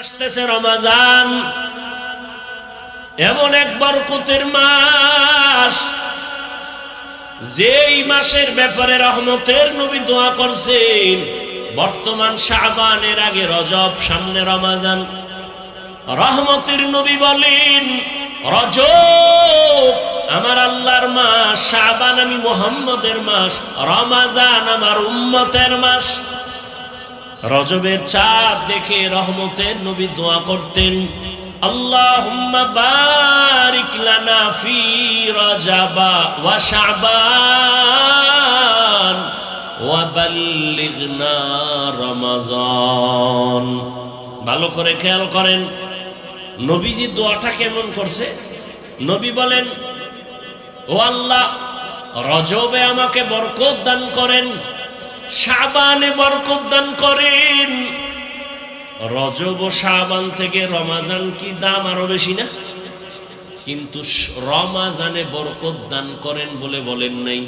আসতেছে রমাজান, এমন এক বরকতের মাস, যেই মাসের ব্যাপারে রহমতের নবী দোয়া করছেন। বর্তমান শাবানের আগে রজব, সামনে রমাজান। রহমতের নবী বলেন, রজব আমার আল্লাহর মাস, শাবান আমি মুহাম্মদের মাস, রমাজান আমার উম্মতের মাস। রজবের চাঁদ দেখে রহমতের নবী দোয়া করতেন, আল্লাহুম্মা বারিক লানা ফি রজবা ওয়া শাবান ওয়া বাল্লিগনা রমাজান। ভালো করে খেয়াল করেন নবীজি দোয়াটা কেমন করছে। নবী বলেন, ও আল্লাহ, রজবে আমাকে বরকত দান করেন, শাবানে বরকত দান করেন। রজব ও শাবান থেকে রমাজান কি দাম আরো বেশি না? কিন্তু রমাজানে বরকত দান করেন বলে বলেন নাই।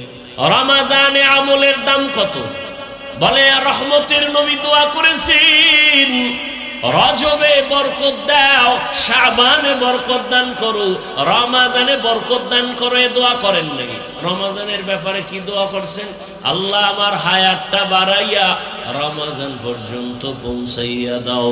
রমাজানে আমলের দাম কত? বলে রহমতের নবী দোয়া করেছেন, রজবে বরকত দাও, শাবানে বরকত দান করো, রমাজানে বরকত দান করো। এ দোয়া করেন নাকি? রমাজানের ব্যাপারে কি দোয়া করছেন? আল্লাহ আমার হায়াতটা বাড়াইয়া রমাজান পর্যন্ত পৌঁছাইয়া দাও।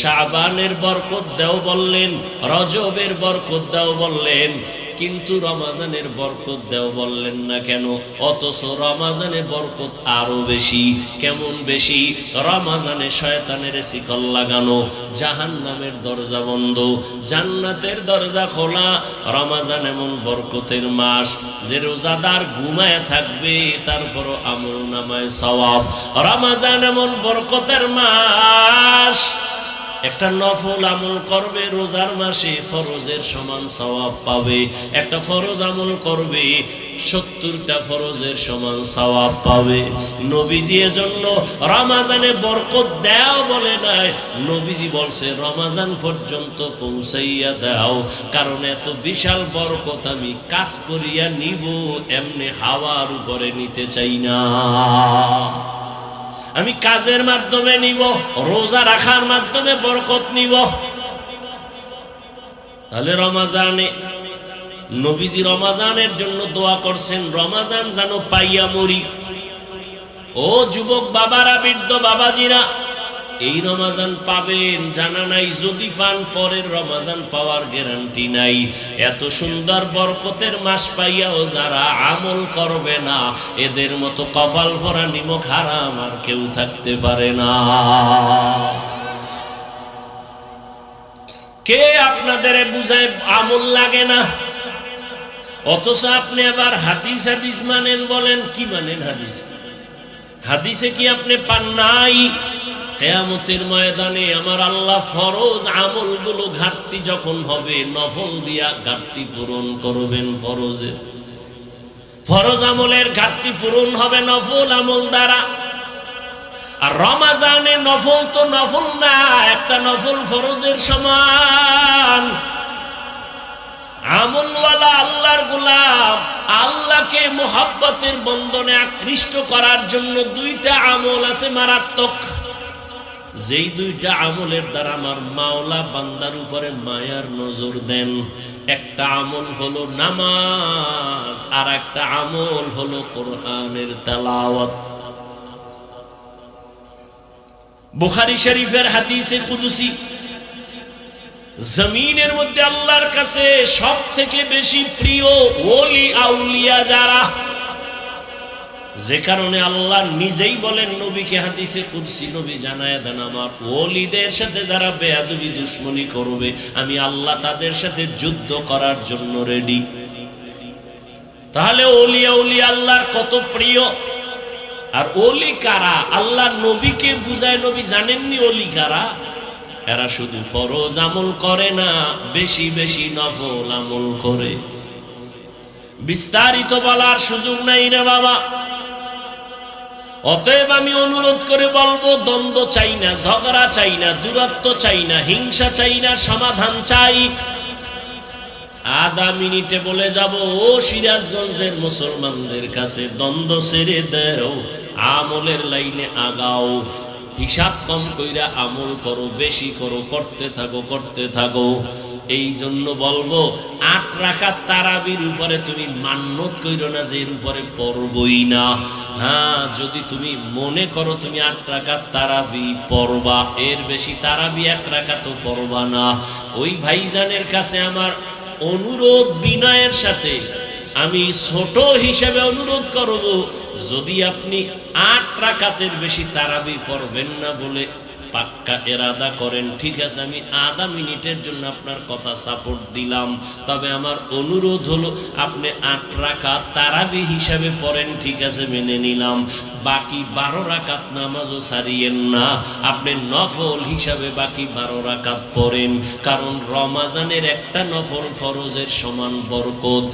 শাবানের বরকত দাও বললেন, রজবের বরকত দাও বললেন, কিন্তু রমাজানের বরকত দাও বললেন না কেন? অথচ রমাজানে বরকত আরো বেশি। কেমন বেশি? রমাজানে শয়তানের শিকল লাগানো, জাহান্নামের দরজা বন্ধ, জান্নাতের দরজা খোলা। রমাজান এমন বরকতের মাস যে রোজাদার ঘুমায় থাকবে তারপরও আমল নামায় সওয়াব। রমাজান এমন বরকতের মাস, একটা নফল আমল করবে রোজার মাসে ফরজের সমান সওয়াব পাবে। একটা ফরজ আমল করবে 70টা ফরজের সমান সওয়াব পাবে। নবীজি এজন্য রমাজানে বরকত দাও বলে নাই, নবীজি বলছে রমাজান পর্যন্ত পৌঁছাইয়া দাও। কারণ এত বিশাল বরকত আমি কাজ করিয়া নিব, এমনি হাওয়ার উপরে নিতে চাই না। আমি কাজের মাধ্যমে নিব, রোজা রাখার মাধ্যমে বরকত নিব। তাহলে রমাজানে নবীজি রমাজানের জন্য দোয়া করছেন, রমাজান যেন পাইয়া মরি। ও যুবক বাবারা, বৃদ্ধ বাবাজিরা, এই রমাজান পাবেন জানা নাই, যদি পান পরের রমাজান পাওয়ার গ্যারান্টি নাই। এত সুন্দর বরকতের মাস পাইয়াও যারা আমল করবে না, এদের মতো কপাল ভরা নিমক হারাম আর কেউ থাকতে পারে না। কে আপনাদের বুঝায় আমল লাগে না? অথচ আপনি আবার হাদিস হাদিস মানেন, বলেন কি মানেন? হাদিস হাদিসে কি আপনি পান নাই? কিয়ামতের ময়দানে আমার আল্লাহ ফরজ আমলগুলো ঘাটতি যখন হবে, নফল দিয়া ঘাটতি পূরণ করবেন। ফরজ আমলের ঘাটতি পূরণ হবে নফল আমল দ্বারা। আর রমাজানে নফল তো নফল না, একটা নফল ফরজের সমান। আমলওয়ালা আল্লাহর গোলাম আল্লাহকে মোহাব্বতের বন্ধনে আকৃষ্ট করার জন্য দুইটা আমল আছে মারাত্মক, যেই দুইটা আমলের দ্বারা আমার মাওলা বান্দার উপরে মায়ার নজর দেন। একটা আমল হলো নামাজ, আর একটা আমল হলো কোরআনের তেলাওয়াত। বুখারী শরীফের হাদিসে কুদসি, জমিনের মধ্যে আল্লাহর কাছে সব থেকে বেশি প্রিয় ওলি আউলিয়া যারা, যে কারণে আল্লাহ নিজেই বলেন নবীকে হাদিসে কুদসি, নবী জানায় দেন আমার ওলিদের সাথে যারা বেয়াদবি দুশমনি করবে, আমি আল্লাহ তাদের সাথে যুদ্ধ করার জন্য রেডি। তাহলে ওলি আউলিয়া আল্লাহর কত প্রিয়। আর ওলি কারা? আল্লাহ নবীকে বুঝায়, নবী জানেননি ওলি কারা? এরা শুধু ফরজ আমল করে না, বেশি বেশি নফল আমল করে। বিস্তারিত বলার সুযোগ নাই রে বাবা। অতএব আমি অনুরোধ করে বলবো, দ্বন্দ্ব চাই না, ঝগড়া চাই না, দূরত্ব চাই না, হিংসা চাই না, সমাধান চাই। আধা মিনিটে বলে যাব, ও সিরাজগঞ্জের মুসলমানদের কাছে, দ্বন্দ্ব ছেড়ে দাও, আমলের লাইনে আগাও। হিসাব কম কইরা আমল করো, বেশি করো, করতে থাকো। এই জন্য বলবো 8 রাকাত তারাবির উপরে তুমি মান্যত কইরো না যে এর উপরে পড়বই না। হ্যাঁ, যদি তুমি মনে করো তুমি 8 রাকাত তারাবি পড়বা, এর বেশি তারাবি 1 রাকাতও পড়বা না। ওই ভাইজানের কাছে আমার অনুরোধ, বিনয়ের সাথে আমি ছোট হিসেবে অনুরোধ করব, যদি আপনি 8 রাকাতের বেশি তারাবি পড়বেন না বলে পাক্কা এরাদা করেন, ঠিক আছে, আমি আধা মিনিটের জন্য আপনার কথা সাপোর্ট দিলাম, তবে আমার অনুরোধ হলো আপনি 8 রাকাত তারাবি হিসাবে পড়েন, ঠিক আছে, মেনে নিলাম। বাকি 12 রাকাত নামাজও ছাড়িয়েন না, আপনি নফল হিসাবে বাকি 12 রাকাত পড়েন, কারণ রমাজানের একটা নফল ফরজের সমান বরকত।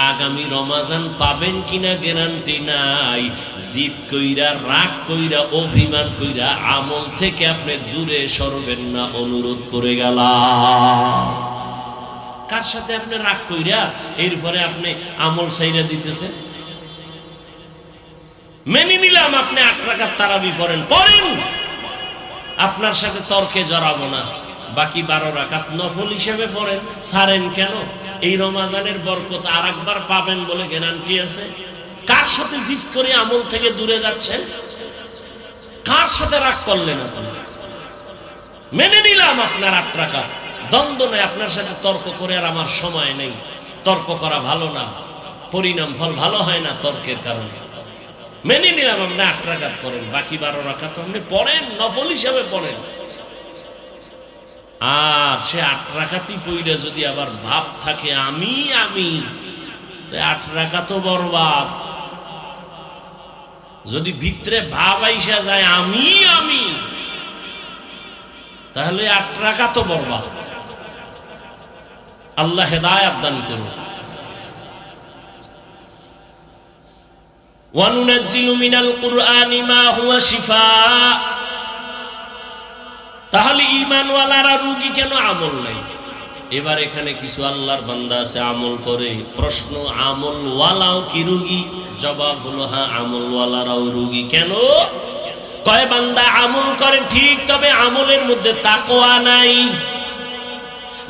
আগামী রমাজান পাবেন কিনা গ্যারান্টি নাই। জিদ কইরা, রাগ কইরা, অভিমান কইরা আমল থেকে আপনি দূরে সরবেন না, অনুরোধ করে গেলাম। কার সাথে আপনি রাগ কইরা এরপরে আপনি আমল ছাইরা দিতেছেন? মেনে নিলাম আপনি 8 রাকাত তারাবি পড়েন, আপনার সাথে তর্কে জড়াবো না। বাকি 12 রাকাত নফল হিসেবে পড়েন, ছাড়েন কেন? এই রমাজানের বরকত আরেকবার পাবেন বলে গ্যারান্টি আছে? কার সাথে জিদ করে আমল থেকে দূরে যাচ্ছেন? কার সাথে রাগ করলেন আপনি? মেনে নিলাম আপনার 8 রাকাত, দ্বন্দ্ব নেই, আপনার সাথে তর্ক করে আর আমার সময় নেই। তর্ক করা ভালো না, পরিণাম ফল ভালো হয় না তর্কের কারণে। মেনে নিলাম আপনি 8 রাকাত পড়েন, বাকি 12 রাকাত আপনি পড়েন, নফল হিসাবে পড়েন। আর সে 8 রাকাতই পইরা যদি আবার ভাব থাকে আমি 8 রাকাতও বরবাদ। যদি ভিতরে ভাব আইসা যায় আমি তাহলে 8 রাকাতও বরবাদ। আল্লাহ হেদায়েত দান করুন। ওয়ানুনাজ্জিলু মিনাল কুরআনি মা হুয়া শিফা। তাহলে ঈমানওয়ালারা রোগী কেন? আমল নাই। এবার এখানে কিছু আল্লাহর বান্দা আছে আমল করে। প্রশ্ন, আমলওয়ালাও কি রোগী? জবাব হলো হ্যাঁ, আমলওয়ালারাও রোগী। কেন? কয় বান্দা আমল করে ঠিক, তবে আমলের মধ্যে তাকওয়া নাই।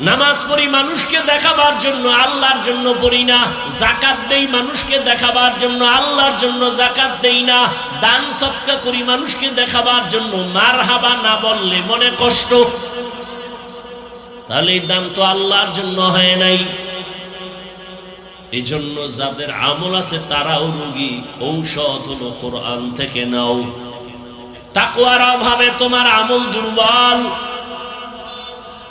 নামাজ পড়ি মানুষকে দেখাবার জন্য, আল্লাহর জন্য পড়ি না। যাকাত দেই মানুষকে দেখাবার জন্য, আল্লাহর জন্য যাকাত দেই না। দান সদকা করি মানুষকে দেখাবার জন্য, মারহাবা না বললে মনে কষ্ট। তাহলে এই দান তো আল্লাহর জন্য হয় নাই। এই জন্য যাদের আমল আছে তারাও রোগী। ঔষধ হলো কোরআন থেকে নাও। তাকওয়ার অভাবে তোমার আমল দুর্বল।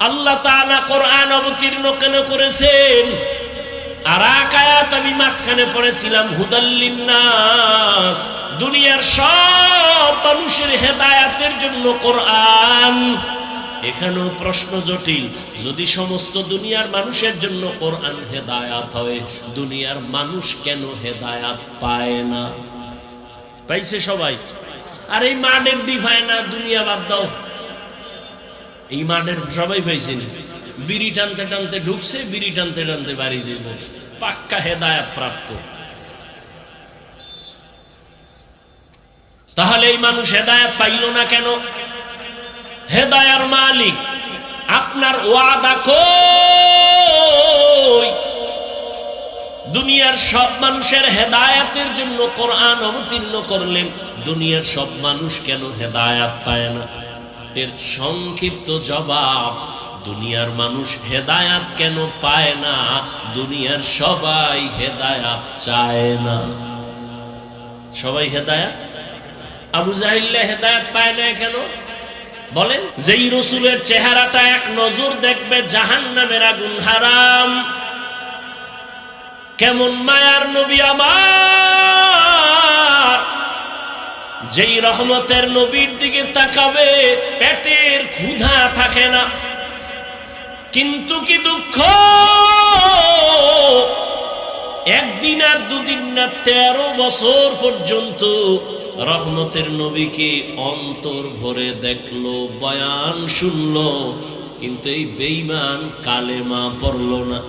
আল্লাহ তাআলা কোরআন অবতীর্ণ কেন করেছেন? আর এক আয়াত আমি মাঝখানে পড়েছিলাম, হুদাল লিন্নাস, দুনিয়ার সব মানুষের হেদায়েতের জন্য কোরআন। এখানেও প্রশ্ন জটিল। যদি সমস্ত দুনিয়ার মানুষের জন্য কোরআন হেদায়েত হয়, দুনিয়ার মানুষ কেন হেদায়েত পায় না? পাইছে সবাই। আর এই মাঠের দি পায় না, দুনিয়া বাদ দাও। এই মাঠের সবাই পাইছে না। বিড়ি টানতে টানতে ঢুকছে, বিড়ি টানতে টানতে বাড়ি যাইব, পাক্কা হেদায়েত প্রাপ্ত। তাহলে এই মানুষ হেদায়েত পাইল না কেন? হেদায়ার মালিক আপনার ওয়াদা কই? দুনিয়ার সব মানুষের হেদায়েতের জন্য কোরআন অবতীর্ণ করলেন, দুনিয়ার সব মানুষ কেন হেদায়েত পায় না? এর সংক্ষিপ্ত জবাব, দুনিয়ার মানুষ হেদায়েত কেন পায় না? দুনিয়ার সবাই হেদায়েত চায় না। সবাই হেদায়েত, আবু জাহিল হেদায়েত পায় না কেন বলেন? যেই রাসূলের চেহারাটা এক নজর দেখবে জাহান্নামের আগুন হারাম। কেমন মায়ার নবী আমার, যেই রহমতের নবীর দিকে তাকাবে পেটের ক্ষুধা থাকে না। কিন্তু কি দুঃখ, একদিন আর দুদিন না 13 বছর পর্যন্ত রহমতের নবীকে অন্তর ভরে দেখলো, বয়ান শুনলো, কিন্তু এই বেঈমান কালেমা পড়লো না।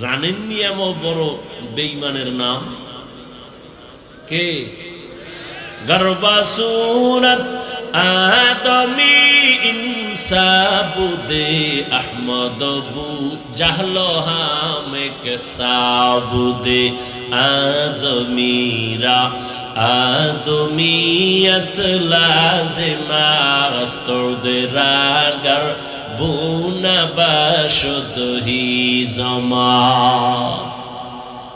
জানেননি এমন বড় বেঈমানের নাম কে? গর্বা সুরত আদমি ইনসাবুদে আহমদ বু জাহলো হামেক সাবুদে আদমিরা আদমিয়ত লাজিমা আস্তদে রাগার বুনা বাসদ হি জমাস।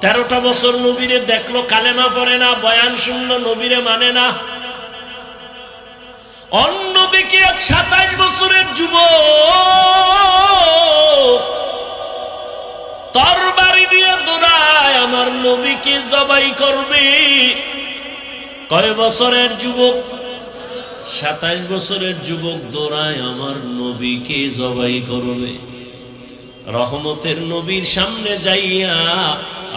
13টা বছর নবীরে দেখলো, কালেমা পড়ে না, বয়ান শুনলো, নবীরে মানে না। অন্যদিকে 27 বছরের যুবক তরবারি দিয়ে দৌড়ায় আমার নবীকে জবাই করবে। কয় বছরের যুবক? 27 বছরের যুবক দৌড়ায় আমার নবীকে জবাই করবে। রহমতের নবীর সামনে যাইয়া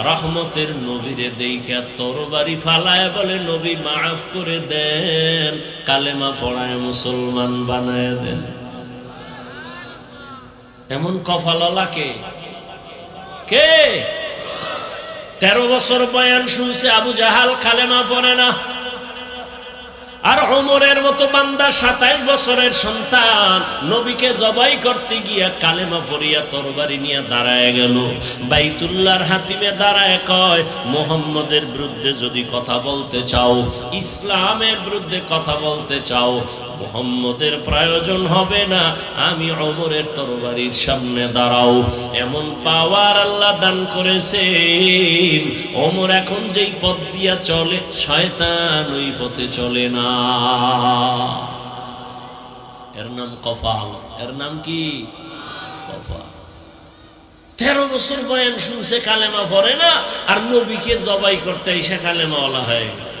রহমতের নবীরে দেখিয়া তরবারি ফালায় বলে, নবী মাফ করে দেন, কালেমা পড়ায় মুসলমান বানায় দেন। এমন কপালওয়ালা কে? 13 বছর বয়ান শুনছে আবু জাহাল, কালেমা পড়ে না। আর ওমরের মতো বান্দা 27 বছরের সন্তান নবীকে জবাই করতে গিয়া কালেমা পড়িয়া তরবারি নিয়ে দাঁড়ায় গেল। বাইতুল্লাহর হাতিমে দাঁড়ায় কয়, মুহাম্মদের বিরুদ্ধে যদি কথা বলতে চাও, ইসলামের বিরুদ্ধে কথা বলতে চাও, মুহাম্মদের প্রয়োজন হবে না, আমি ওমরের তরবারির সামনে দাঁড়াও। এমন পাওয়ার আল্লাহ দান করেছেন, ওমর এখন যেই পথ দিয়া চলে শয়তান ওই পথে চলে না। এর নাম কফাল। এর নাম কি? কফাল। 13 বছর বয়ান শুনছে, কালেমা পড়ে না, আর নবীকে জবাই করতে এসে কালেমাওয়ালা হয়ে গেছে।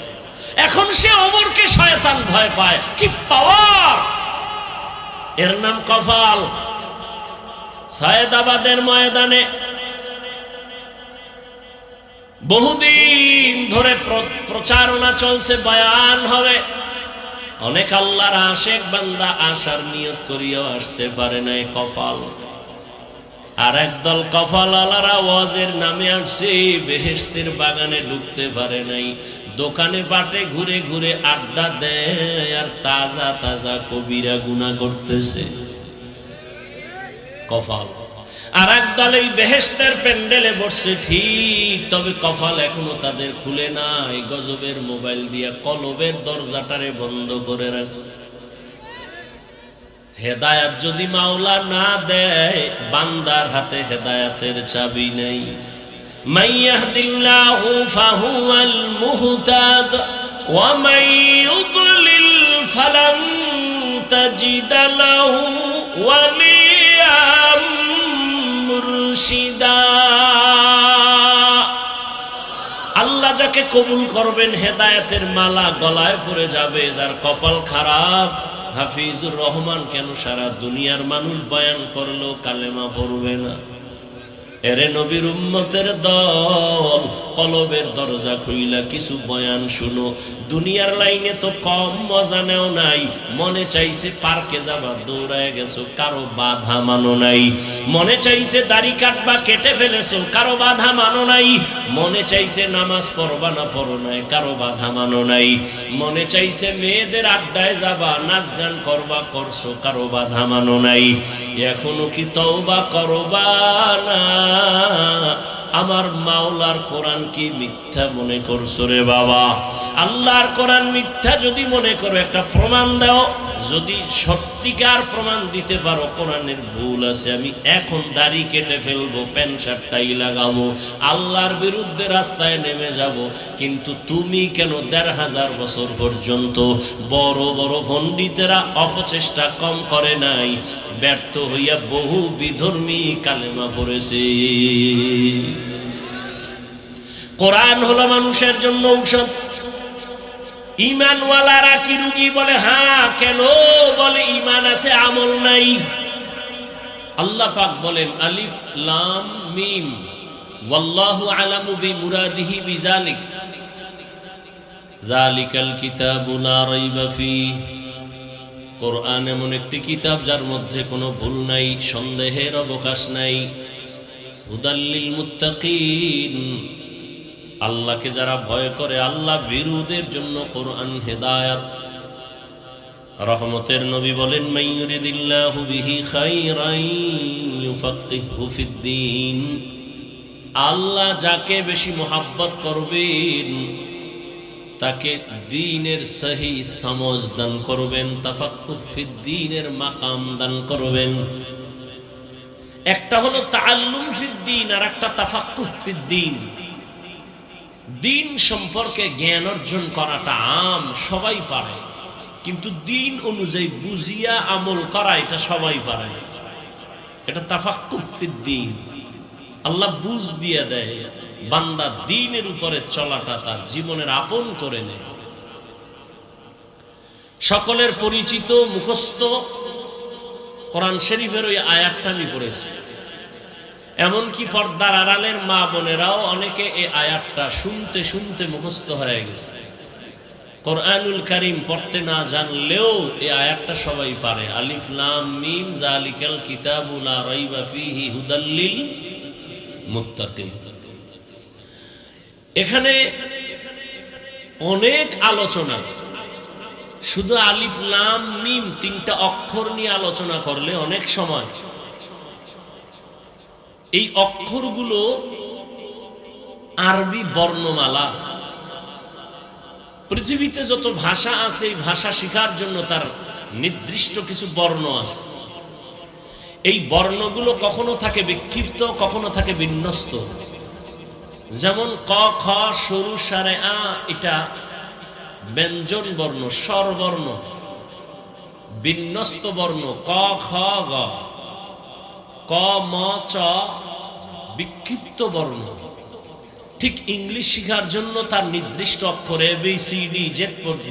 এখন সে ওমরকে শয়তান ভয় পায়। কি পাওয়ার! এর নাম কফাল। সায়েদাবাদের ময়দানে বহুদিন ধরে প্রচারণা চলছে, বয়ান হবে। অনেক আল্লাহর আশেক বান্দা আসার নিয়ত করিয়াও আসতে পারে নাই, কফাল। আর একদল কফালওয়ালারা ওয়াজের নামে আসছে, বেহেশতের বাগানে ঢুকতে পারে নাই। দোকানে পাটে ঘুরে ঘুরে আড্ডা দেয় আর তাজা তাজা কবিরা গুনাহ করতেছে, কফাল। আর একদল এই বেহেশতের প্যান্ডেলে বসছে ঠিক, তবে কফাল এখনো তাদের খুলে নাই। গজবের মোবাইল দিয়া কলবের দরজাটারে বন্ধ করে রাখছে। হেদায়াত যদি মাওলা না দেয়, বান্দার হাতে হেদায়াতের চাবি নাই। মান ইয়াহদিল্লাহু ফাহুয়াল মুহতাদ ওয়া মান ইউদ্লিল ফালান তাজিদা লাহু ওয়ালিয়াম মুরশিদা। আল্লাহ যাকে কবুল করবেন হেদায়েতের মালা গলায় পড়ে যাবে। যার কপাল খারাপ, হাফিজুর রহমান কেন সারা দুনিয়ার মানুষ বয়ান করলো কালেমা পড়বে না? এরে নবীর উম্মতের দল, কলবের দরজা খুইলা কিছু বয়ান শুনো। দুনিয়ার লাইনে তো কম মজা নেও নাই। মনে চাইছে পার্কে যাবা, দৌড়ায় গেছো, কারো বাধা মানো নাই। মনে চাইছে দাড়ি কাটবা, কেটে ফেলেছো, কারো বাধা মানো নাই। মনে চাইছে নামাজ পড়বা না, পড়ো নাই, কারো বাধা মানো নাই। মনে চাইছে মেয়েদের আড্ডায় যাবা, নাচ গান করবা, করছো, কারো বাধা মানো নাই। এখনো কি তওবা করবা না? আমার মাওলার কোরআন কি মিথ্যা মনে করছো রে বাবা? আল্লাহর কোরআন মিথ্যা যদি মনে করো, একটা প্রমাণ দাও। যদি সত্যিকার প্রমাণ দিতে পারো কোরআনের ভুল আছে, আমি এখন দাড়ি কেটে ফেলবো, প্যান্ট শার্টটাই লাগাবো, আল্লাহর বিরুদ্ধে রাস্তায় নেমে যাব। কিন্তু তুমি কেন ১৫০০ বছর পর্যন্ত বড় বড় পণ্ডিতেরা অপচেষ্টা কম করে নাই, ব্যর্থ হইয়া বহু বিধর্মী কালেমা পড়েছে। কোরআন হলো মানুষের জন্য ঔষধ। ঈমানওয়ালারা কি রোগী? বলে হ্যাঁ। কেন? বলে ঈমান আছে, আমল নাই। আল্লাহ পাক বলেন আলিফ লাম মিম ওয়াল্লাহু আলামু বিমুরাদিহি বিযালিক যালিকাল কিতাবু লা রাইবা ফীহ। কোরআন এমন একটি কিতাব যার মধ্যে কোনো ভুল নাই, সন্দেহের অবকাশ নাই। হুদাল লিল মুত্তাকিন, আল্লাহকে যারা ভয় করে, আল্লাহ ভীরুদের জন্য কোরআন হেদায়াত। রহমতের নবী বলেন, মাইয়ুরিদিল্লাহু বিহি খাইরান ইউফাক্কিহু ফিদ্দীন। আল্লাহ যাকে বেশি মোহাব্বত করবেন তাকে দ্বীনের সহি সমঝ দান করবেন, তাফাক্কুহ ফিদ্দীনের মাকাম দান করবেন। একটা হলো তাআল্লুম ফিদ্দীন আর একটা তাফাক্কুহ ফিদ্দীন। দ্বীন সম্পর্কে জ্ঞান অর্জন করাটা আম, সবাই পারে, কিন্তু দ্বীন অনুযায়ী বুঝিয়া আমল করা এটা সবাই পারে না। এটা তাফাক্কুহ ফিদ্দীন। আল্লাহ বুঝ দিয়ে দেয়, বান্দা দ্বীনের উপরে চলাটা তার জীবনের আপন করে নেয়। সকলের পরিচিত মুখস্থ কোরআন শরীফের ওই আয়াতটা আমি পড়েছি। এমনকি পর্দার আড়ালের মা বোনেরাও অনেকে এই আয়াতটা শুনতে শুনতে মুখস্থ হয়ে গেছে। কোরআনুল কারীম পড়তে না জানলেও এই আয়াতটা সবাই পারে। আলিফ লাম মিম যালিকাল কিতাবু লা রাইবা ফীহি হুদাল লিল মুত্তাকিন। এখানে অনেক আলোচনা, শুধু আলিফ লাম মিম তিনটা অক্ষর নিয়ে আলোচনা করলে অনেক সময় এই অক্ষরগুলো আরবি বর্ণমালা। পৃথিবীতে যত ভাষা আছে এই ভাষা শেখার জন্য তার নির্দিষ্ট কিছু বর্ণ আছে। এই বর্ণগুলো কখনো থাকে বিক্ষিপ্ত, কখনো থাকে বিন্যস্ত। যেমন ক খ সরু সারে আ, এটা ব্যঞ্জন বর্ণ, স্বরবর্ণ। বিন্যস্ত বর্ণ ক খ গ, ক ম চ বিক্ষিপ্ত বর্ণ। ঠিক ইংলিশ শেখার জন্য তার নির্দিষ্ট অক্ষর A B C D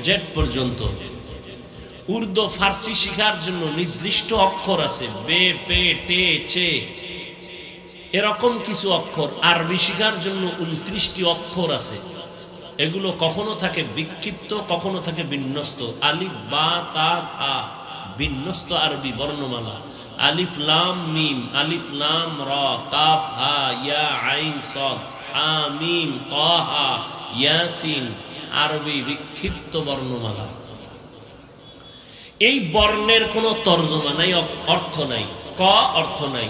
Z পর্যন্ত। উর্দু ফার্সি শেখার জন্য নির্দিষ্ট অক্ষর আছে, বে পে টে চে, এরকম কিছু অক্ষর। আরবি শেখার জন্য 29টি অক্ষর আছে। এগুলো কখনো থাকে বিক্ষিপ্ত, কখনো থাকে বিন্যস্ত। আলিফ বা তা হা বিন্যস্ত আরবি বর্ণমালা। আলিফ লাম মিম, আলিফ লাম র, কাফ হা ইয়া আইন সদ, হা মিম তাহা ইয়াসিন আরবি বিক্ষিপ্ত বর্ণমালা। এই বর্ণের কোনো তর্জমা নাই, অর্থ নাই। ক অর্থ নাই,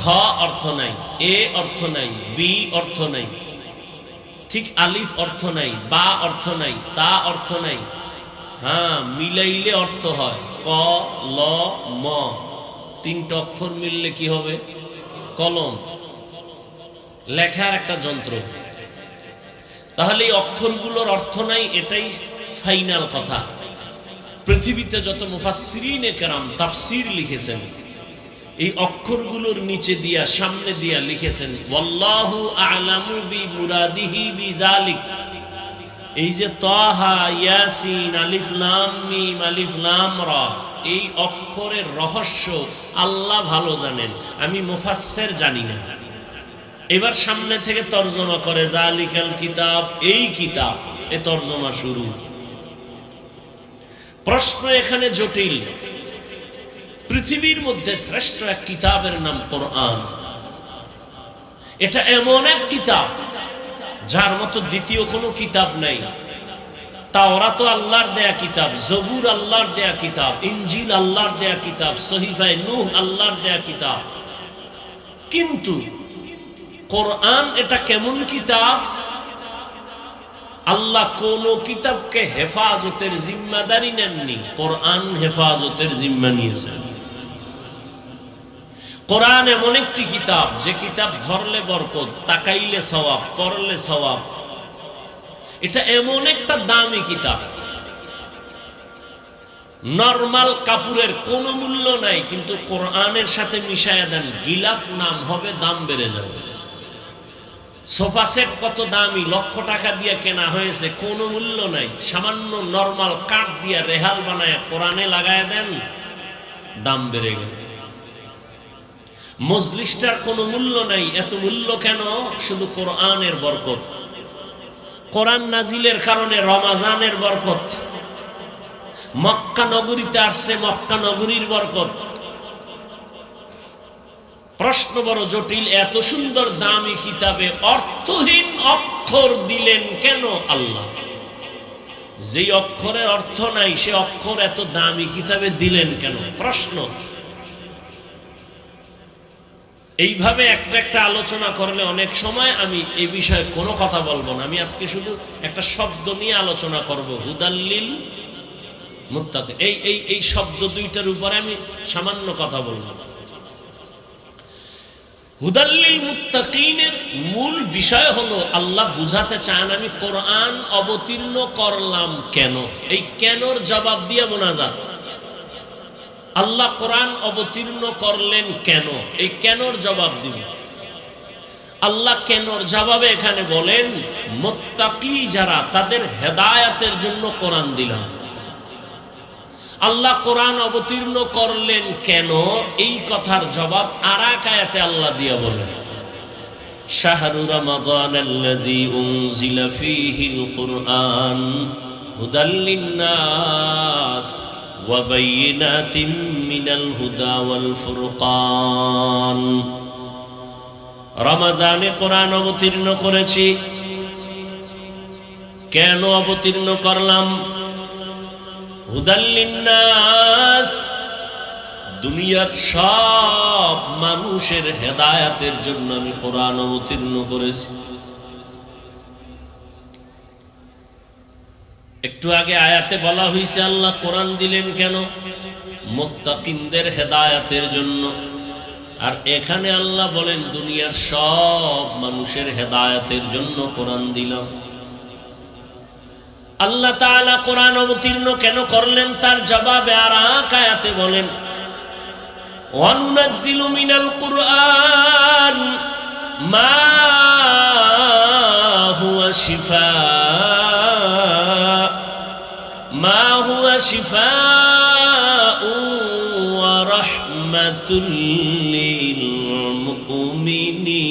খ অর্থ নাই, এ অর্থ নাই, বি অর্থ নাই। ঠিক আলিফ অর্থ নাই, বা অর্থ নাই, তা অর্থ নাই। হ্যাঁ, মিলাইলে অর্থ হয়। ক ল ম তিনটা অক্ষর মিললে কি হবে? কলম, লেখার একটা যন্ত্র। তাহলে এই অক্ষরগুলোর অর্থ নাই, এটাই ফাইনাল কথা। পৃথিবীতে যত মুফাসসিরিনে কেরাম তাফসীর লিখেছেন, এই অক্ষরগুলোর নিচে দিয়া সামনে দিয়া লিখেছেন ওয়াল্লাহু আ'লামু বিমুরাদিহি বিযালিক। এই যে তাহা ইয়াসিন আলিফ লাম মিম আলিফ লাম রা, এই অক্ষরের রহস্য আল্লাহ ভালো জানেন, আমি মুফাসসির জানি না। এবার সামনে থেকে তরজমা করে যালিকাল কিতাব, এই কিতাব, এ তরজমা শুরু। প্রশ্ন এখানে জটিল। পৃথিবীর মধ্যে শ্রেষ্ঠ এক কিতাবের নাম কোরআন। এটা এমন এক কিতাব যার মতো দ্বিতীয় কোনো কিতাব নাই। তাওরাত আল্লাহর দেয়া কিতাব, জবুর আল্লাহর দেয়া কিতাব, ইনজিল আল্লাহর দেয়া কিতাব, সহিফায়ে নূহ আল্লাহর দেয়া কিতাব। কিন্তু কোরআন এটা কেমন কিতাব? আল্লাহ কোন কিতাবকে হেফাজতের জিম্মাদারি নেননি, কোরআন হেফাজতের জিম্মা নিয়েছেন। কোরআন এমন একটি কিতাব যে কিতাব ধরলে বরকত, তাকাইলে সওয়াব, পড়লে সওয়াব। এটা এমন একটা দামি কিতাব, নরমাল কাপড়ের কোনো মূল্য নাই, কিন্তু কোরআনের সাথে মিশায়া দেন, গিলাফ নাম হবে, দাম বেড়ে যাবে। সোফা সেট কত দামি, লক্ষ টাকা দিয়ে কেনা হয়েছে, কোনো মূল্য নাই। সামান্য নরমাল কাঠ দিয়ে রেহাল বানায় কোরআনে লাগায় দেন, দাম বেড়ে গেল। মজলিসটার কোনো মূল্য নাই, এত মূল্য কেন? শুধু কোরআনের বরকত। কোরআন নাজিলের কারণে রমাজানের বরকত। মক্কা নগরীতে আসছে, মক্কা নগরীর বরকত। প্রশ্ন বড় জটিল, এত সুন্দর দামি কিতাবে অর্থহীন অক্ষর দিলেন কেন আল্লাহ? যেই অক্ষরের অর্থ নাই সে অক্ষর এত দামি কিতাবে দিলেন কেন? প্রশ্ন। এইভাবে একটা একটা আলোচনা করলে অনেক সময় আমি এই বিষয়ে কোনো কথা বলবো না। আমি আজকে শুধু একটা শব্দ নিয়ে আলোচনা করব, হুদাল্লিল মুত্তাকিন। এই শব্দ দুইটার উপরে আমি সামান্য কথা বলবো। হুদাল্লিল মুত্তাকিনের মূল বিষয় হলো আল্লাহ বুঝাতে চান আমি কোরআন অবতীর্ণ করলাম কেন। এই কেনর জবাব দিয়ে মোনাজাত। আল্লাহ কোরআন অবতীর্ণ করলেন কেন, এই কেনর জবাব দিবেন। আল্লাহ কেনর জবাবে এখানে বলেন মুত্তাকি যারা তাদের হেদায়েতের জন্য কোরআন দিলাম। আল্লাহ কোরআন অবতীর্ণ করলেন কেন, এই কথার জবাব আরেক আয়াতে আল্লাহ দিয়া বলেন শাহরু রমাদানাল্লাযী উনজিলা ফীহিল কুরআন হুদাল লিন্নাস ওয়া বাইয়িনাতিম মিনাল হুদা ওয়াল ফুরকান। রমজানে কোরআন অবতীর্ণ করেছি। কেন অবতীর্ণ করলাম? হুদাল লিন্নাস, দুনিয়ার সব মানুষের হেদায়েতের জন্য আমি কোরআন অবতীর্ণ করেছি। একটু আগে আয়াতে বলা হয়েছে আল্লাহ কোরআন দিলেন কেন? মুত্তাকিনদের হেদায়েতের জন্য। আর এখানে আল্লাহ বলেন দুনিয়ার সব মানুষের হেদায়েতের জন্য কোরআন দিলাম। আল্লাহ তাআলা কোরআন অবতীর্ণ কেন করলেন তার জবাবে আরেক আয়াতে বলেন ওয়ানুনাজ্জিলু মিনাল কুরআন মা হুয়া শিফাউ ওয়া রাহমাতুল লিল মুমিনিন।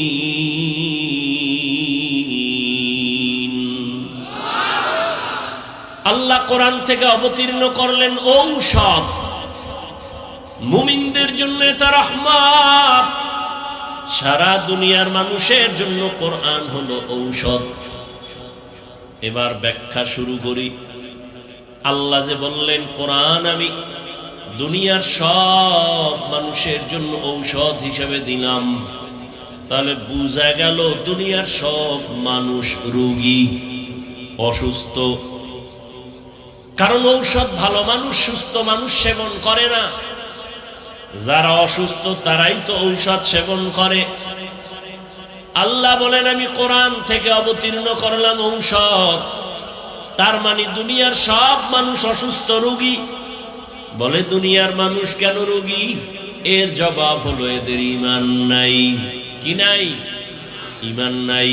আল্লাহ কোরআন থেকে অবতীর্ণ করলেন ঔষধ, মুমিনদের জন্য এটা রহমত। সারা দুনিয়ার মানুষের জন্য কোরআন হলো ঔষধ। এবার ব্যাখ্যা শুরু করি। আল্লাহ যে বললেন কোরআন আমি দুনিয়ার সব মানুষের জন্য ঔষধ হিসেবে দিলাম, তাহলে বোঝা গেল দুনিয়ার সব মানুষ রোগী, অসুস্থ। কারণ ঔষধ ভালো মানুষ, সুস্থ মানুষ সেবন করে না। যারা অসুস্থ তারাই তো ঔষধ সেবন করে। আল্লাহ বলেন আমি কোরআন থেকে অবতীর্ণ করলাম ঔষধ, তার মানে দুনিয়ার সব মানুষ অসুস্থ, রোগী। বলে দুনিয়ার মানুষ কেন রোগী? এর জবাব হলো এদের ঈমান নাই। কি নাই? ঈমান নাই।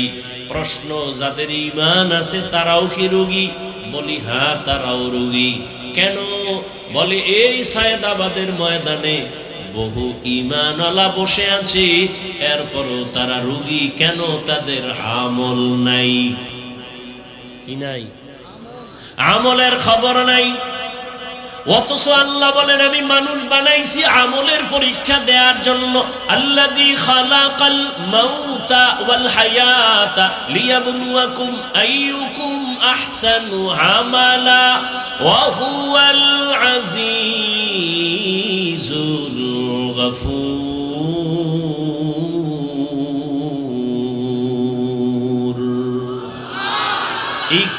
প্রশ্ন, যাদের ঈমান আছে তারাও কি রোগী? বলি হ্যাঁ, তারাও রোগী। কেন? বলে এই সায়েদাবাদের ময়দানে বহু ঈমানওয়ালা বসে আছে, এরপরও তারা রোগী কেন? তাদের আমল নাই। কি নাই? আমলের খবর নাই। অথচ আল্লাহ বলেন আমি মানুষ বানাইছি আমলের পরীক্ষা দেওয়ার জন্য। আল্লাযী খালাকাল মাউতা ওয়াল হায়াতা লিয়াবলুয়াকুম আইয়ুকুম আহসানু আমালা ওয়া হুয়াল আজিজুল গফুর।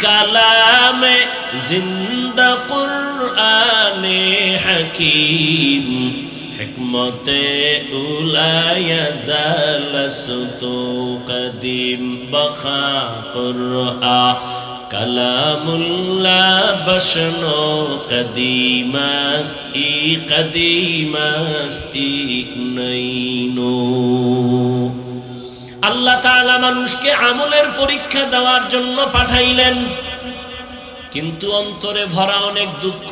কালামে জিন্দা কুরআনে হাকিম হিকমতে উলায়া জালসতু কদিম বখা কুরআন কালামুল্লাহ বশনো কদিমাস্তি নইনো। আল্লাহ তাআলা মানুষকে আমলের পরীক্ষা দেওয়ার জন্য পাঠাইলেন, কিন্তু অন্তরে ভরা অনেক দুঃখ।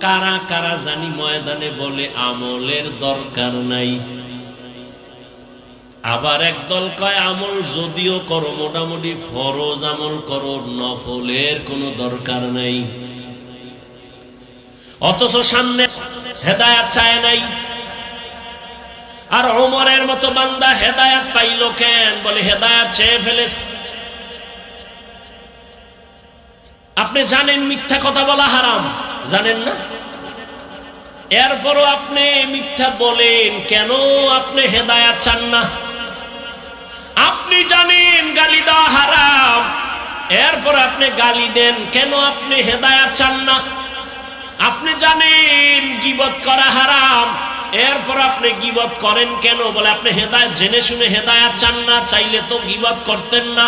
কারা কারা জানি ময়দানে বলে আমলের দরকার নাই। আবার একদল কয় আমল যদিও করো মোটামুটি ফরজ আমল করো, নফলের কোনো দরকার নাই। অথচ সামনে হেদায়েত চায় নাই। আর ওমরের মতো বান্দা হেদায়েত পাইল কেন? বলে হেদায়েত চেয়ে ফেলেছে। আপনি জানেন মিথ্যা কথা বলা হারাম, জানেন না? এরপরও আপনি মিথ্যা বলেন কেন? আপনি হেদায়েত চান না। আপনি জানেন গালি দেওয়া হারাম, এরপর আপনি গালি দেন কেন? আপনি হেদায়েত চান না। আপনি জানেন গীবত করা হারাম, এরপর আপনি গীবত করেন কেন? বলে আপনি হেদায়েত জেনে শুনে হেদায়েত চান না। চাইলে তো গীবত করতেন না।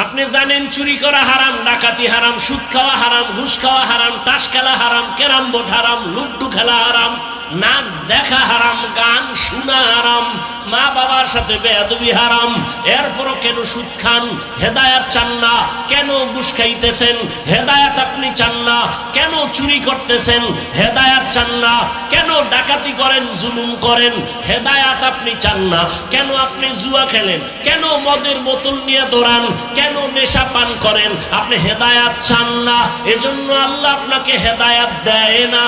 আপনি জানেন চুরি করা হারাম, ডাকাতি হারাম, সুদ খাওয়া হারাম, ঘুষ খাওয়া হারাম, তাস খেলা হারাম, ক্যারাম বোর্ড হারাম, লুড্ডু খেলা হারাম, নাচ দেখা হারাম, গান শোনা হারাম, মা বাবার সাথে বেয়াদবি হারাম, এরপরও কেন সুদ খান? হেদায়েত চান না কেন? ঘুষ খাইতেছেন, হেদায়েত আপনি চান না কেন? চুরি করতেছেন, হেদায়েত চান না কেন? ডাকাতি করেন, জুলুম করেন, হেদায়েত আপনি চান না কেন? আপনি জুয়া খেলেন কেন? মদের বোতল নিয়ে দৌড়ান কেন? নেশা পান করেন, আপনি হেদায়েত চান না। এজন্য আল্লাহ আপনাকে হেদায়েত দেয় না।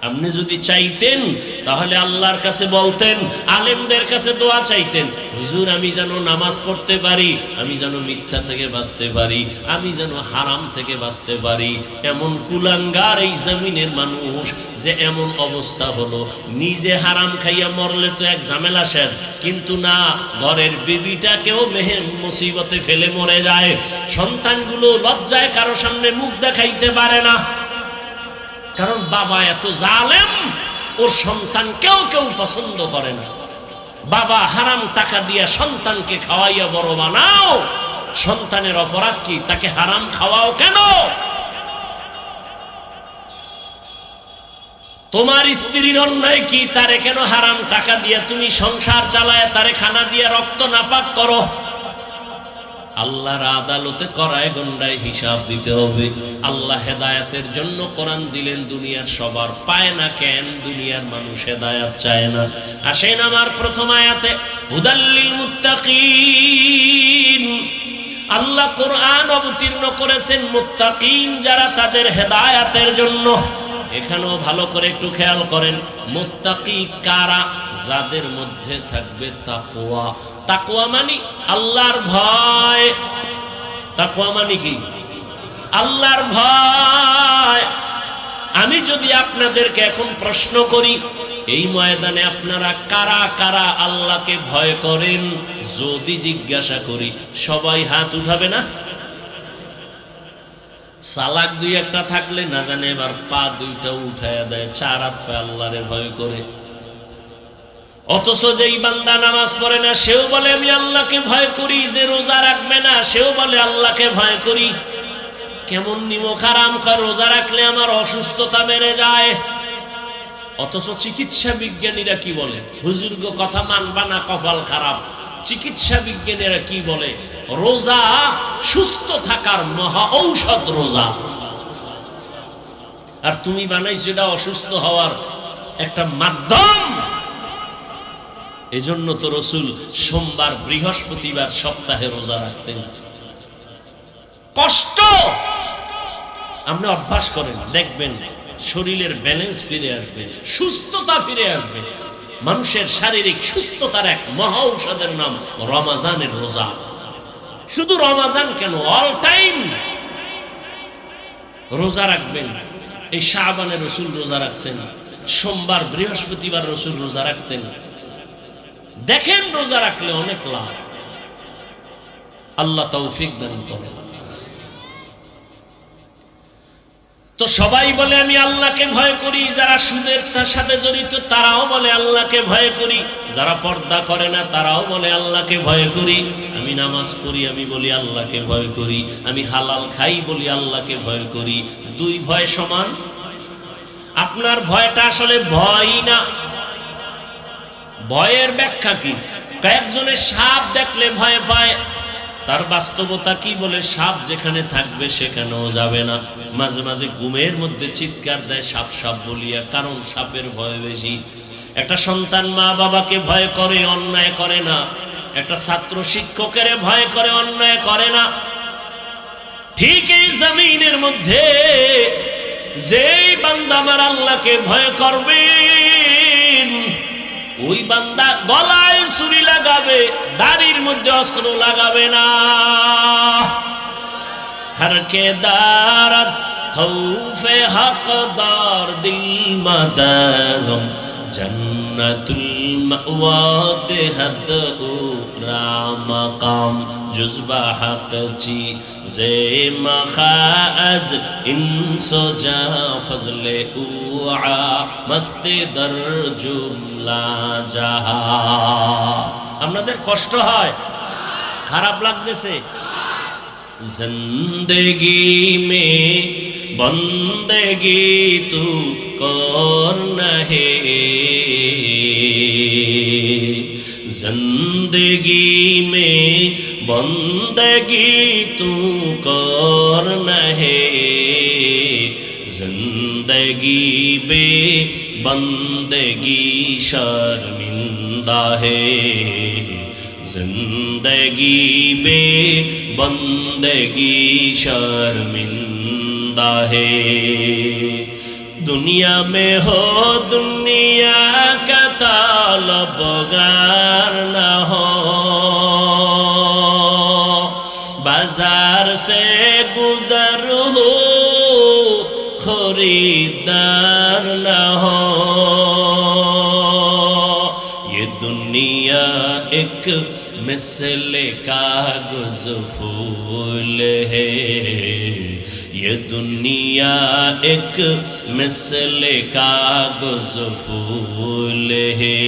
আপনি যদি চাইতেন তাহলে আল্লাহর কাছে বলতেন, আলেমদের কাছে দোয়া চাইতেন, হুজুর আমি যেন নামাজ পড়তে পারি, আমি যেন মিথ্যা থেকে বাঁচতে পারি, আমি যেন হারাম থেকে বাঁচতে পারি। এমন কুলাঙ্গার এই জমিনের মানুষ যে এমন অবস্থা হলো, নিজে হারাম খাইয়া মরলে তো এক ঝামেলা শেষ, কিন্তু না, ঘরের বিবিটাকেও মেহের মুসিবতে ফেলে মরে যায়। সন্তানগুলো লজ্জায় কারো সামনে মুখ দেখাইতে পারে না, কারণ বাবা এত জালেম, ওর সন্তান কেউ পছন্দ করে না। বাবা হারাম টাকা দিয়া সন্তানকে খাওয়াইয়া বড় বানাও, সন্তানের অপরাধ কি? তাকে হারাম খাওয়াও কেন? তোমার স্ত্রীর অন্যায় কি? তারে কেন হারাম টাকা দিয়া তুমি সংসার চালায় তারে খানা দিয়া রক্ত নাপাক করো? আল্লাহর আদালতে করায় গন্ডায় হিসাব দিতে হবে। আল্লাহ হেদায়েতের জন্য কোরআন দিলেন, দুনিয়ার সবার পায় না কেন? দুনিয়ার মানুষ হেদায়েত চায় না। আসেন আমার প্রথম আয়াতে, হুদাল্লিল মুত্তাকিন, আল্লাহ কোরআন অবতীর্ণ করেছেন মুত্তাকিন যারা, তাদের হেদায়েতের জন্য। এখানেও ভালো করে একটু খেয়াল করেন, মুত্তাকি কারা? যাদের মধ্যে থাকবে তাকওয়া। তাকওয়া মানে আল্লাহর ভয়। তাকওয়া মানে কি? আল্লাহর ভয়। আমি যদি আপনাদেরকে এখন প্রশ্ন করি, এই ময়দানে আপনারা কারা কারা আল্লাহকে ভয় করেন, যদি জিজ্ঞাসা করি, সবাই হাত উঠাবে না? সালাক দুই একটা থাকলে না জানে এবার পা দুইটা উঠায়া দেয়, চার হাত পা আল্লাহরে ভয় করে। অথচ যেই বান্দা নামাজ পড়ে না সেও বলে আমি আল্লাহকে ভয় করি, যে রোজা রাখবে না সেও বলে আল্লাহকে ভয় করি। কেমন নিমক হারাম খায়, রোজা রাখলে আমার অসুস্থতা বেড়ে যায়। অথচ চিকিৎসা বিজ্ঞানীরা কি বলে? হুজুর গো কথা মানবা না, কপাল খারাপ। চিকিৎসা বিজ্ঞানীরা কি বলে? রোজা সুস্থ থাকার মহা ঔষধ রোজা। আর তুমি বানাইছো এটা অসুস্থ হওয়ার একটা মাধ্যম। এজন্য তো রসুল সোমবার বৃহস্পতিবার সপ্তাহে রোজা রাখতেন। কষ্ট আপনি অভ্যাস করেন, দেখবেন শরীরের ব্যালেন্স ফিরে আসবে, সুস্থতা ফিরে আসবে। মানুষের শারীরিক সুস্থতার এক মহা ঔষধের নাম রমাজানের রোজা। শুধু রমাজান কেন, অল টাইম রোজা রাখবেন। এই শাবানে রসুল রোজা রাখছেন, সোমবার বৃহস্পতিবার রসুল রোজা রাখতেন। দেখেন রোজা রাখলে অনেক লাভ। আল্লাহ তৌফিক দান করেন। তো সবাই বলে আমি আল্লাহকে ভয় করি, যারা সুদের সাথে জড়িত তারাও বলে আল্লাহকে ভয় করি, যারা পর্দা করে না তারাও বলে আল্লাহকে ভয় করি। আমি নামাজ পড়ি, আমি বলি আল্লাহকে ভয় করি। আমি হালাল খাই বলি আল্লাহকে ভয় করি। দুই ভয় সমান? আপনার ভয়টা আসলে ভয় না। ভয়ের ব্যাখ্যা কি? কয়েকজনে সাপ দেখলে ভয় পায়, তার বাস্তবতা কি বলে? সাপ যেখানে থাকবে সেখানেও যাবে না। মাঝে মাঝে ঘুমের মধ্যে চিৎকার দেয় সাপ সাপ বলিয়া, কারণ সাপের ভয় বেশি। একটা সন্তান মা বাবাকে ভয় করে, অন্যায় করে না। একটা ছাত্র শিক্ষকের ভয় করে, অন্যায় করে না। ঠিক এই জমিনের মধ্যে যেই বান্দা আমার আল্লাহকে ভয় করবেন, ওই বান্দা গলায় ছুরি লাগাবে, দাড়ির মধ্যে অস্ত্র লাগাবে না। हर के दारत खौफे हकदार दिल मदगम जन्नतुल मअवा देहद रामकाम जुज़बा हक ची जे मखाज इंसो जा फजले उआ मस्ते दर जुमला जहा। আপনাদের কষ্ট হয়, খারাপ লাগতেছে? जिंदगी में बंदगी तू कौन है, जिंदगी में बंदगी तू कौन है, जिंदगी बे बंदगी शर्मिंदा है, जिंदगी बे बंदगी शर्मिंदा है। दुनिया में हो दुनिया का तालबगार न हो, बाजार से गुजर हो खरीदार न हो। ये दुनिया एक मिसले कागज फूल है, ये दुनिया एक मिसले कागज फूल है,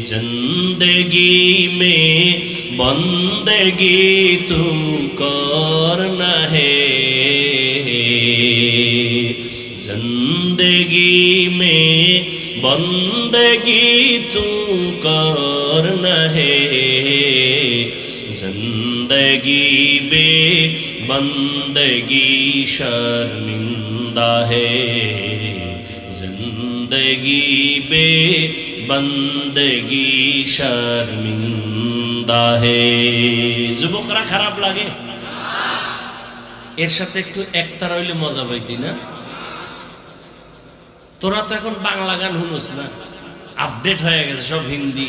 जिंदगी में बंदगी तू कौन है, जिंदगी में बंदगी तू कौन है, जिंदगी बे बंदगी शर्मिंदा है, जिंदगी बे बंदगी शर्मिंदा है। যুবকরা খারাপ লাগে? এর সাথে একটু একতারা হইলে মজা পাইতি না? তোরা তো এখন বাংলা গান শুনোস না, আপডেট হয়ে গেছে সব হিন্দি।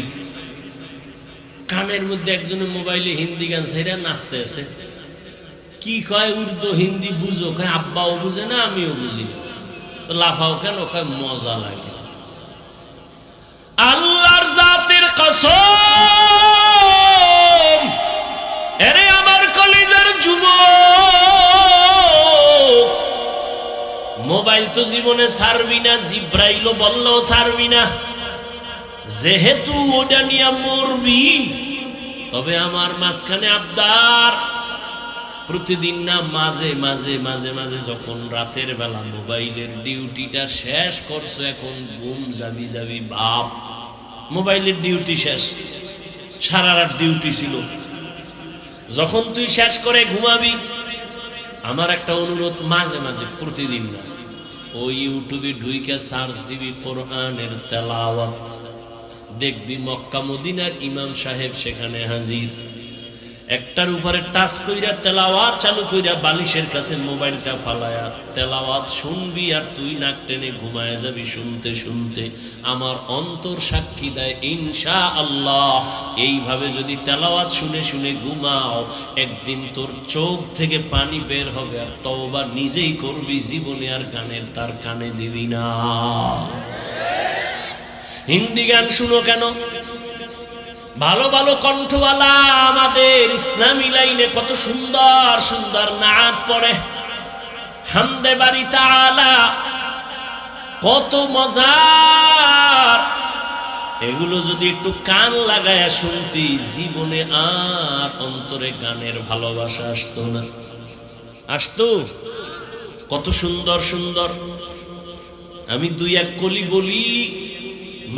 কানের মধ্যে একজনের মোবাইলে হিন্দি গান ছেড়ে নাচতে আছে, কি কয় উর্দু হিন্দি বুঝো, কয় আব্বাও বুঝে না আমিও বুঝি না, তো লাফাও কেন? কয় মজা লাগে। আল্লাহর জাতের কসম, এরে আমার কলিজার যুবক, মোবাইল তো জীবনে ছাড়বি না, জিব্রাইলও বললেও ছাড়বি না, যেহেতু ওটা নিয়ে মরবি। তবে আমার মাঝখানে আবদার, প্রতিদিন না মাঝে মাঝে মাঝে মাঝে যখন রাতের বেলা মোবাইলের ডিউটিটা শেষ করছো, এখন ঘুম যাবি যাবি বাপ, মোবাইলের ডিউটি শেষ, সারা রাত ডিউটি ছিল, যখন তুই শেষ করে ঘুমাবি, আমার একটা অনুরোধ, মাঝে মাঝে প্রতিদিন না, ওই ইউটিউবে ঢুইকে সার্চ দিবি কোরআনের তেলাওয়াত, দেখবি মক্কা মদিনার ইমাম সাহেব সেখানে হাজির, একটার উপরে টাচ কইরা তেলাওয়াত চালু কইরা বালিশের কাছে মোবাইলটা ফালায়া তেলাওয়াত শুনবি, আর তুই নাক টেনে ঘুমায় যাবি শুনতে শুনতে। আমার অন্তর সাক্ষী দেয় ইনশাআল্লাহ, এইভাবে যদি তেলাওয়াত শুনে শুনে ঘুমাও, একদিন তোর চোখ থেকে পানি বের হবে, আর তওবা নিজেই করবি, জীবনে আর গানের তার কানে দিবি না। হিন্দি গান শুনো কেন? ভালো ভালো কণ্ঠওয়ালা আমাদের ইসলামী লাইনে কত সুন্দর সুন্দর নাত পড়ে, হামদে বাড়ি তাআলা, কত মজার। এগুলো যদি একটু কান লাগায়া শুনতি, জীবনে আর অন্তরে গানের ভালোবাসা আসতো না। আসতো? কত সুন্দর সুন্দর। আমি দুই এক কলি বলি,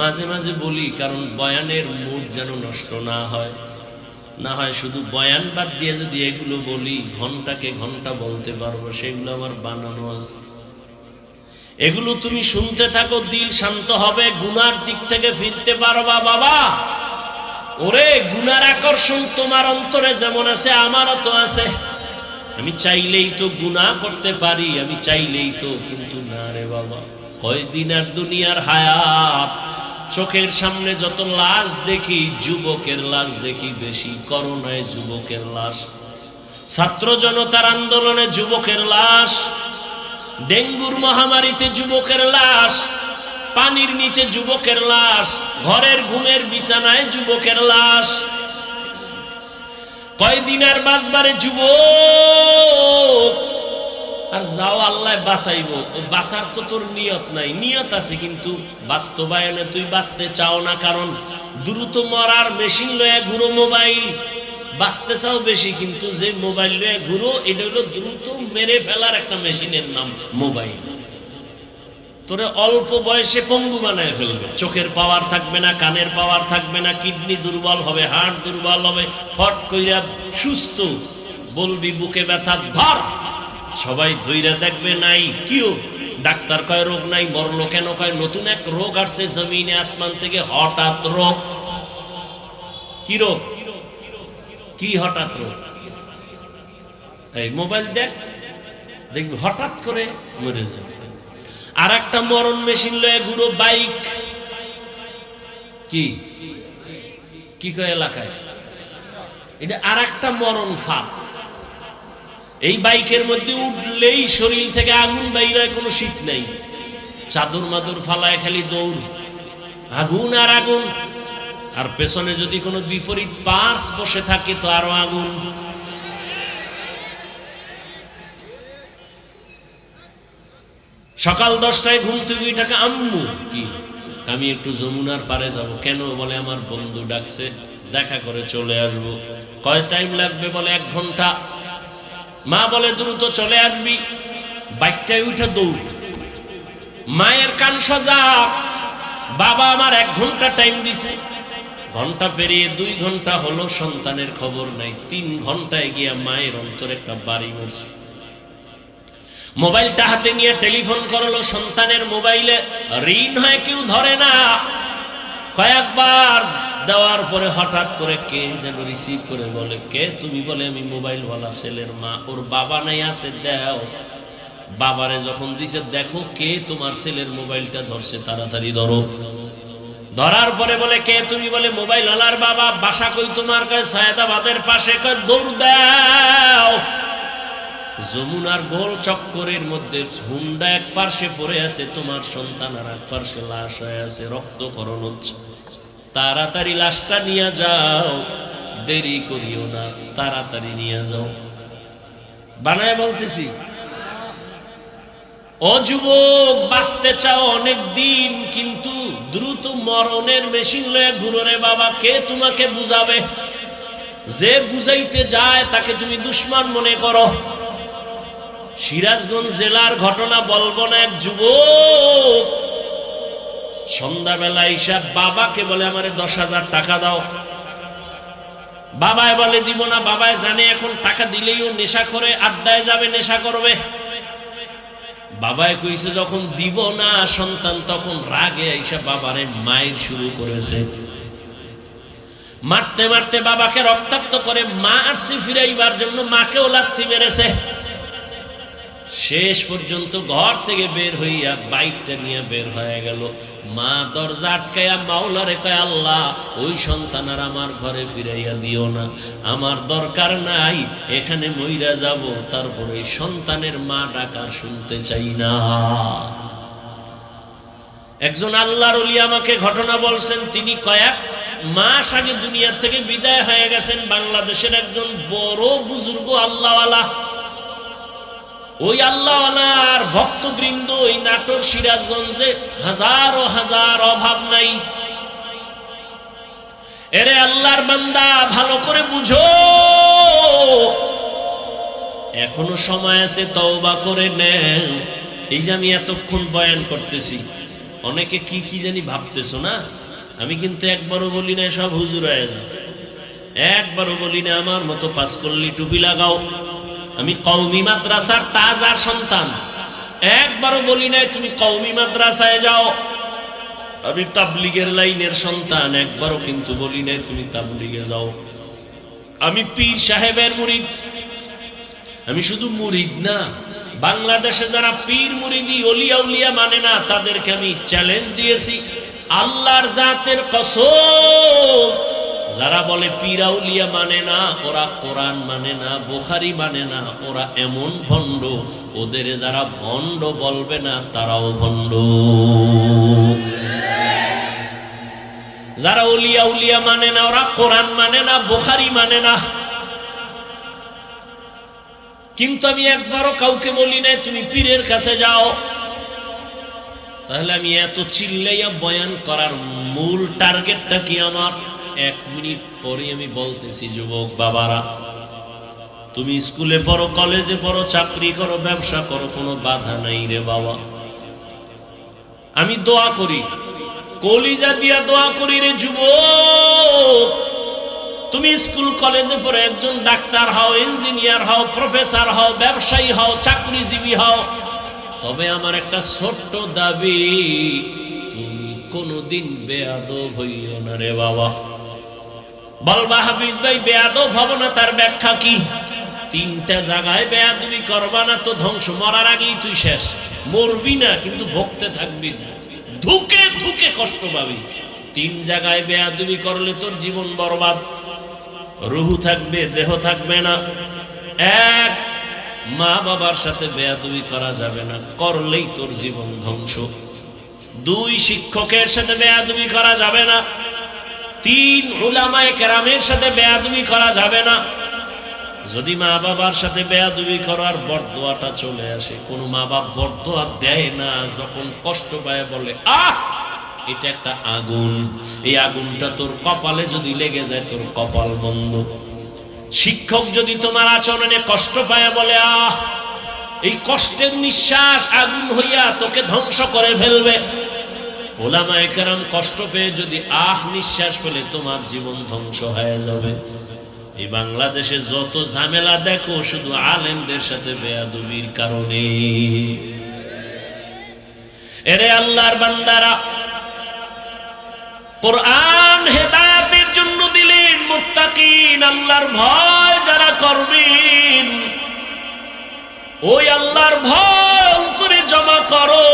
মাঝে মাঝে বলি, কারণ বয়ানের মুড যেন নষ্ট না হয়। না হয় শুধু বয়ান বাদ দিয়ে যদি এগুলো বলি, ঘন্টাকে ঘন্টা বলতে পারবো, সেগুলো আমার বানানো আছে। এগুলো তুমি শুনতে থাকো, দিল শান্ত হবে, গুনার দিক থেকে ফিরতে পারবা। বাবা ওরে, গুনার আকর্ষণ তোমার অন্তরে যেমন আছে আমারও তো আছে। আমি চাইলেই তো গুনাহ করতে পারি, আমি চাইলেই তো, কিন্তু না রে বাবা। কয়দিন আর দুনিয়ার হায়াত, চোখের সামনে যত লাশ দেখি, যুবকের লাশ দেখি বেশি। করোনায় যুবকের লাশ, ছাত্র জনতার আন্দোলনে যুবকের লাশ, ডেঙ্গুর মহামারীতে যুবকের লাশ, পানির নিচে যুবকের লাশ, ঘরের ঘুমের বিছানায় যুবকের লাশ। কয়দিন আর বাঁচবারে যুবক, আর যাও আল্লাহ বাঁচাইব। বাঁচার তো তোর নিয়ত নাই, নিয়ত আছে কিন্তু বাস্তবায়নে তুই বাঁচতে চাও না, কারণ দ্রুত মরার মেশিন লয়ে ঘুরো মোবাইল। বাঁচতে চাও বেশি, কিন্তু যে মোবাইল লয়ে ঘুরো এটা হলো দ্রুত মেরে ফেলার একটা মেশিনের নাম মোবাইল। তোরে অল্প বয়সে পঙ্গু বানায় ফেলবে, চোখের পাওয়ার থাকবে না, কানের পাওয়ার থাকবে না, কিডনি দুর্বল হবে, হার্ট দুর্বল হবে, ফট কইরা সুস্থ বলবি বুকে ব্যথা ধর, সবাই ধইরা দেখবে নাই কিও, ডাক্তার কয় রোগ নাই, মরলো কেন, কয় নতুন এক রোগ আসছে জমিনে আসমান থেকে, হঠাৎ রোগ। কি রোগ? কি হঠাৎ রোগ? এই মোবাইল দেখ, দেখবি হঠাৎ করে মরে যাবে। আর একটা মরণ মেশিন লয়ে ঘুরো, বাইক। কি কি কয় এলাকায়, এটা আর একটা মরণ ফাঁদ। এই বাইকের মধ্যে উঠলেই শরীর থেকে আগুন বাইর হয়, কোনো শীত নাই, চাদর মাদুর ফালায় খালি দৌড়, আগুন আর আগুন। আর পেছনে যদি কোনো বিপরীত পার্স বসে থাকে তো আরো আগুন। সকাল 10টায় ঘুম থেকে উঠে আম্মু কি আমি একটু যমুনার পারে যাব। কেন? বলে আমার বন্ধু ডাকছে, দেখা করে চলে আসব। কয় টাইম লাগবে? বলে 1 ঘন্টা। মা বলে দ্রুত চলে আসবি। বাইকটায় উঠে দৌড়, মায়ের কান সজা, বাবা আমার 1 ঘন্টা টাইম দিছে। ঘন্টা পেরিয়ে 2 ঘন্টা হলো, সন্তানের খবর নাই। 3 ঘন্টায় গিয়া মায়ের অন্তরে একটা বাড়ি মারছে। মোবাইলটা হাতে নিয়ে টেলিফোন করলো, সন্তানের মোবাইলে রিং হয়, কেউ ধরে না। কয়েকবার দেওয়ার পরে হঠাৎ করে কে যেন রিসিভ করে বলে, কে তুমি? বলে আমি মোবাইলওয়ালা ছেলের মা, ওর বাবা নাই, আছে দাও। বাবারে যখন দিছে, দেখো কে তোমার ছেলের মোবাইলটা ধরছে, তাড়াতাড়ি ধরো। ধরার পরে বলে কে তুমি? বলে মোবাইলওয়ালার বাবা। বাসা কই তোমার? কয় সৈয়দাবাদের পাশে। কয় দৌড় দাও। যমুনার গোল চক্করের মধ্যে হুন্ডা এক পার্শ্বে পড়ে আছে, তোমার সন্তান আর এক পার্শ্বে লাশ হয়ে আছে, রক্তক্ষরণ হচ্ছে। তাড়াতাড়ি লাশটা নিয়ে যাও, দেরি করিও না, তাড়াতাড়ি নিয়ে যাও। বানায় বলতেছি, ও যুবক, বাঁচতে চাও অনেক দিন, কিন্তু দ্রুত মরণের মেশিন লয়ে ঘুরো রে বাবা। কে তোমাকে বুঝাবে? যে বুঝাইতে যায় তাকে তুমি দুশমন মনে করো। সিরাজগঞ্জ জেলার ঘটনা বলবো না, এক যুবক সন্ধ্যাবেলা হিসাব বাবাকে বলে আমারে 10,000 টাকা দাও। বাবায় বলে দিব না। বাবায় জানে এখন টাকা দিলেই ও নেশা করে, আড্ডায় যাবে, নেশা করবে। বাবায় কইছে যখন দিব না, সন্তান তখন রাগে আইসা বাবারে মায়ের শুরু করেছে। মারতে মারতে বাবাকে রক্তাক্ত করে, মা আসছে ফিরাইবার জন্য, মাকেও লাথি মেরেছে। শেষ পর্যন্ত ঘর থেকে বের হইয়া বাইকটা নিয়ে বের হয়ে গেল। মা দরজা আটকাইয়া মাওলারে কয়, আল্লাহ ওই সন্তান আর আমার ঘরে ফিরাইয়া দিও না, আমার দরকার নাই, এখানে মইরা যাব, তারপরে এই সন্তানের মা ডাকার শুনতে চাই না। একজন আল্লাহর ওলি আমাকে ঘটনা বলছেন, তিনি কয়েক মাস আগে দুনিয়া থেকে বিদায় হয়ে গেছেন। বাংলাদেশের একজন বড় বুজুর্গ আল্লাহওয়ালা। ওই আল্লাহওয়ালার ভক্তবৃন্দ ওই নাটোর সিরাজগঞ্জে হাজারো হাজার, অভাব নাই। এরে আল্লাহর বান্দা, ভালো করে বুঝো, এখনো সময় আছে, তওবা করে নেও। এই যে আমি এতক্ষণ বয়ান করতেছি, অনেকে কি কি জানি ভাবতেছো না। আমি কিন্তু একবারও বলি না সব হুজুর হয়ে যাও, একবারও বলি না আমার মতো 5 কল্লি টুপি লাগাও। আমি কওমি মাদ্রাসার তাজা সন্তান, একবারও বলি নাই তুমি কওমি মাদ্রাসায় যাও। আমি তাবলীগের লাইনের সন্তান, একবারও কিন্তু বলি নাই তুমি তাবলীগে যাও। আমি পীর সাহেবের মুরিদ, আমি শুধু মুরিদ না, বাংলাদেশে যারা পীর মুরিদি ওলিয়া উলিয়া মানে না তাদেরকে আমি চ্যালেঞ্জ দিয়েছি, আল্লাহর জাতের কসম, যারা বলে পীর আউলিয়া মানে না, ওরা কোরআন মানে না, বুখারী মানে না, ওরা এমন ভণ্ড, ওদের যারা ভণ্ড বলবে না তারাও ভণ্ড। যারা ওলিয়া উলিয়া মানে না, ওরা কোরআন মানে না, বুখারী মানে না। কিন্তু আমি একবারও কাউকে বলি নাই তুমি পীরের কাছে যাও। তাহলে আমি এত চিল্লাইয়া বয়ান করার মূল টার্গেটটা কি আমার? 1 মিনিট পরে আমি বলতেছি, যুবক বাবারা, তুমি স্কুলে পড়ো, কলেজে পড়ো, চাকরি করো, ব্যবসা করো, কোনো বাধা নাই রে বাবা। আমি দোয়া করি, কলিজা দিয়া দোয়া করি রে যুবক, তুমি স্কুল কলেজে পড়ে একজন ডাক্তার হও, ইঞ্জিনিয়ার হও, প্রফেসর হও, ব্যবসায়ী হও, চাকরিজীবী হও, তবে আমার একটা ছোট্ট দাবি, তুমি কোনোদিন বেয়াদব হইও না রে বাবা। বলবা হাফিজ ভাই বেয়াদব হব না, তার ব্যাখ্যা কি? 3টা জায়গায় বেয়াদবি করবা না তো ধ্বংস, মরার আগেই তুই শেষ। মরবি না কিন্তু ভুগতে থাকবি, ধুকে ধুকে কষ্ট পাবি। 3 জায়গায় বেয়াদবি করলে তোর জীবন বরবাদ, রুহু থাকবে, দেহ থাকবে না। 1, মা বাবার সাথে বেয়াদবি করা যাবে না, করলেই তোর জীবন ধ্বংস। 2, শিক্ষকের সাথে বেয়াদবি করা যাবে না। 3, উলামায়ে কেরামের সাথে বেয়াদবি করা যাবে না। যদি মা বাবার সাথে বেয়াদবি করার বরদোয়াটা চলে আসে, কোন মা বাপ বরদোয়া দেয় না, যখন কষ্ট পায় বলে আহ এটা একটা আগুন, এই আগুনটা তোর কপালে যদি লেগে যায় তোর কপাল বন্ধ। শিক্ষক যদি তোমার আচরণে কষ্ট পায় বলে আহ, এই কষ্টের নিঃশ্বাস আগুন হইয়া তোকে ধ্বংস করে ফেলবে। উলামায়ে কেরাম কষ্ট পেয়ে যদি আহ নিঃশ্বাস ফেলে তোমার জীবন ধ্বংস হয়ে যাবে। এই বাংলাদেশে যত ঝামেলা দেখো শুধু আলেমদের সাথে বেয়াদবির কারণে। এরে আল্লাহর বান্দারা, কোরআন হেদায়েতের জন্য দিলেন, মুত্তাকিন আল্লাহর ভয় যারা করবেন, ওই আল্লাহর ভয় অন্তরে জমা করো।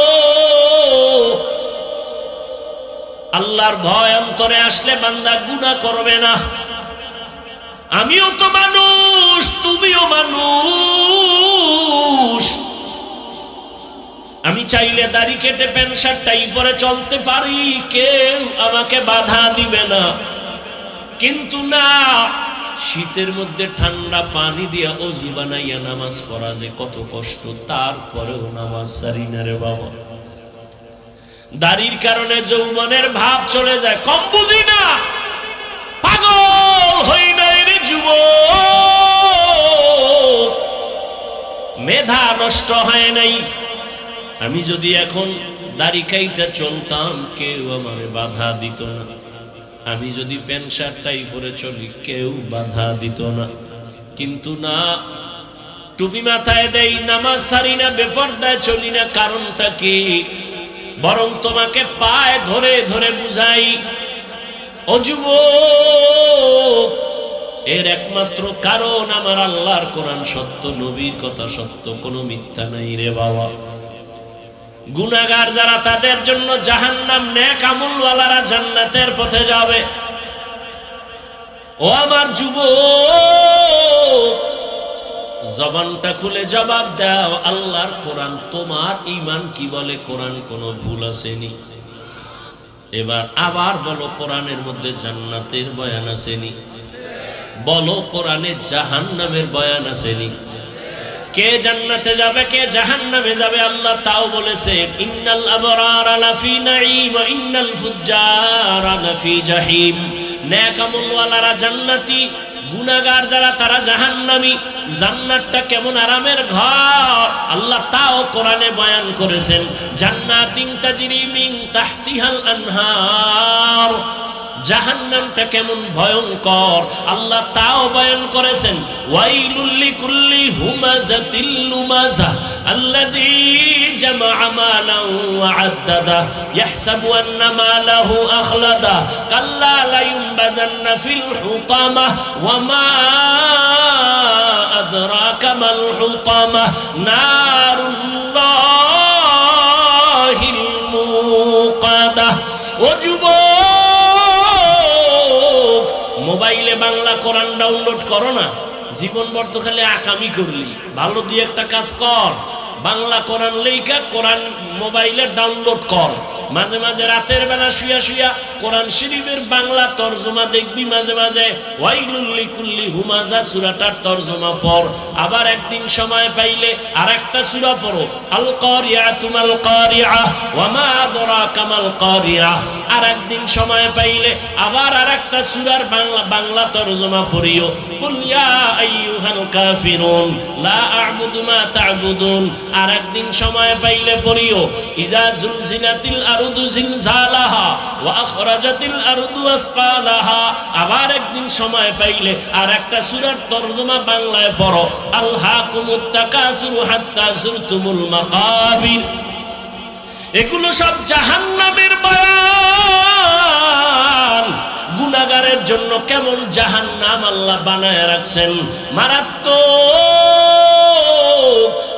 আল্লাহর ভয় অন্তরে আসলে বান্দা গুনাহ করবে না। আমিও তো মানুষ, তুমিও মানুষ। আমি চাইলে দাড়ি কেটে প্যান্ট শার্ট টাই পরে চলতে পারি, কেউ আমাকে বাধা দিবে না। কিন্তু না, শীতের মধ্যে ঠান্ডা পানি দিয়া অজু বানাইয়া নামাজ পড়া যে কত কষ্ট, তারপরেও নামাজ ছাড়ি না রে বাবা। দাড়ির কারণে যৌবনের ভাব চলে যায়, কম বুঝি না, পাগল হই নাই রে যুবক, মেধা নষ্ট হয় নাই। আমি যদি এখন দাড়ি কাইটা চলতাম কেউ আমার বাধা দিত না, আমি যদি প্যান্ট শার্ট টাই পরে চলি কেউ বাধা দিত না। কিন্তু না, টুপি মাথায় দেই, নামাজ ছাড়ি না, বেপরদায় চলি না, কারণটা কি? বরং তোমাকে পায়ে ধরে ধরে বুঝাই, ও যুবক, এর একমাত্র কারণ আমার আল্লাহর কোরআন সত্য, নবীর কথা সত্য, কোনো মিথ্যা নাই রে বাবা। গুনাহগার যারা তাদের জন্য জাহান্নাম, নেক আমলওয়ালারা জান্নাতের পথে যাবে। ও আমার যুবক, জবানটা খুলে জবাব দাও, আল্লাহর কোরআন তোমার ঈমান কি বলে? কোরআন কোনো ভুল আসেনি? এবার আবার বলো, কোরআনের মধ্যে জান্নাতের বয়ান আসেনি? বলো, কোরআনে জাহান্নামের বয়ান আসেনি? কে জান্নাতে যাবে, কে জাহান্নামে যাবে আল্লাহ তাও বলেছেন, ইন্নাল আবরারা লাফি নাঈম ওয়া ইন্নাল ফুজ্জারা লাফি জাহিম। নেক আমলওয়ালারা জান্নাতি, গুনাহগার যারা তারা জাহান্নামী। জান্নাতটা কেমন আরামের ঘর আল্লাহ তাও কোরআনে বয়ান করেছেন, জান্নাতিন তাজরি মিন তাহতিহাল আনহার, জাহান্নামটা কেমন ভয়ঙ্কর আল্লাহ তাও বয়ান করেছেন। ওয়াইলুল লিকুল্লি হুমাযাতিল লুমাযা আল্লাযী জামাআ মালান ওয়া আদ্দাদা ইয়াহসাবু আন্না মালাহু আখলাদা কাল্লা লা ইউনবাযান্না ফিল হুতামা ওয়া মা আদরাকা মাল হুতামা নারুল্লাহিল মুকাদা। ও যুবক, মোবাইলে বাংলা কোরআন ডাউনলোড করো না, জীবনভর তো খালি আকামি করলি। ভালো দিয়ে একটা কাজ কর, বাংলা কোরআন লেখা কোরআন মোবাইলে ডাউনলোড কর। মাঝে মাঝে রাতের বেলা শুয়া শুয়া কোরআন শরীফের বাংলা তরজমা দেখবি, মাঝে মাঝে ওয়াইলুল লিকুল্লি হুমাযা সূরাটার তরজমা পড়। আবার একদিন সময় পাইলে আরেকটা সূরা পড়ো, আল কারিয়াতু মাল কারিয়া ওয়া মা আদরাকা মাল কারিয়া। আর একদিন সময় পাইলে আবার আরেকটা সূরার বাংলা তরজমা পড়িও, কুল ইয়া আইয়ুহাল কাফিরুন লা আ'বুদু মা তা'বুদুন। আর একদিন সময় পাইলে পড়িও, ইযা যুলজিলাতিল আরদু জিলজালাহা ওয়া আখরাজাতিল আরদু আসকালাহা। আবার একদিন সময় পাইলে আর একটা সূরার তরজমা বাংলায় পড়ো, আলহাকুমুত তাকাসুরু হাত্তা যুরতুমুল মাকাবির। এগুলো সব জাহান্নামের বয়ান। গুনাহগারের জন্য কেমন জাহান্নাম আল্লাহ বানায় রাখছেন, মারাত্মক।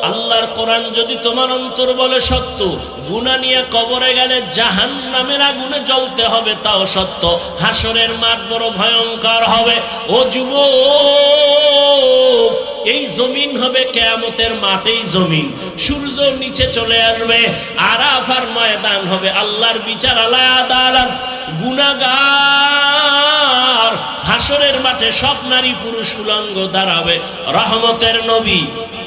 আল্লাহর কোরআন যদি তোমার অন্তর বলে সত্য, গুনাহ নিয়ে কবরে গেলে জাহান্নামের আগুনে জ্বলতে হবে তাও সত্য। হাসরের মাঠ বড় ভয়ঙ্কর হবে। ও যুবক, এই জমিন হবে কিয়ামতের মাঠেই জমিন, সূর্য নিচে চলে আসবে, আরাফার ময়দান হবে, আল্লাহর বিচার আলায় আদালত। গুনাহগার হাসরের মাঠে সব নারী পুরুষ উলঙ্গ দাঁড়াবে। রহমতের নবী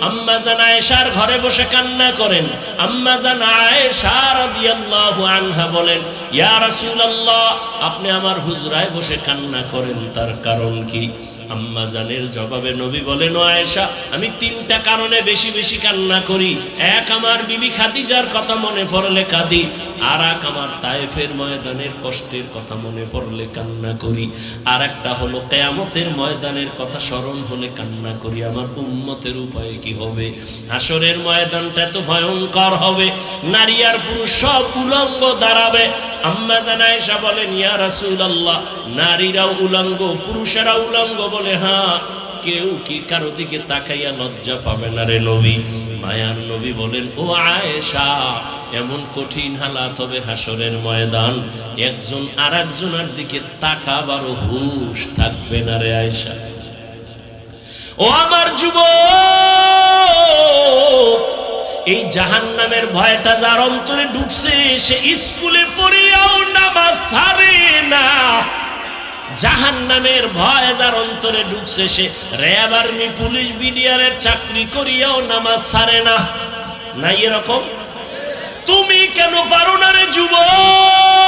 আম্মা জান আয়েশার ঘরে বসে কান্না করেন। আম্মা জান আয়েশা রাদিয়াল্লাহু আনহা বলেন, ইয়া রাসূলুল্লাহ, আপনি আমার হুজরায় বসে কান্না করেন, তার কারণ কি? আম্মা জানের জবাবে নবী বলেন, ও আয়েশা, আমি তিনটা কারণে বেশি বেশি কান্না করি। এক, আমার বিবি খাদিজার কথা মনে পড়লে কাঁদি। আর এক, আমার তায়েফের ময়দানের কষ্টের কথা মনে পড়লে কান্না করি। আর একটা হলো কিয়ামতের ময়দানের কথা স্মরণ হলে কান্না করি। আমার উম্মতের উপায় কি হবে? হাসরের ময়দানটা এত ভয়ঙ্কর হবে, নারী আর পুরুষ সব উলঙ্গ দাঁড়াবে। আম্মা জান আয়েশা বলেন, ইয়া রাসূলুল্লাহ, নারীরাও উলঙ্গ পুরুষেরাও উলঙ্গ? বলে, হ্যাঁ। কেউ কি কারো দিকে তাকাইয়া লজ্জা পাবে না রে নবী? মায়ার নবী বলেন, ও আয়েশা, এমন কঠিন হালাত হবে হাসরের ময়দান, একজন আর একজনের দিকে তাকাবারও হুঁশ থাকবে না রে আয়েশা। ও আমার যুবক, এই জাহান্নামের ভয়টা যার অন্তরে ঢুকছে, সে স্কুলে পড়িয়াও নামাজ ছাড়ে না। জাহান্নামের ভয় যার অন্তরে ঢুকছে, সে র্যাব, আর্মি, পুলিশ, বিডিআরের চাকরি করিয়াও নামাজ ছাড়ে না। নাই এরকম? তুমি কেন পারো না রে যুবক?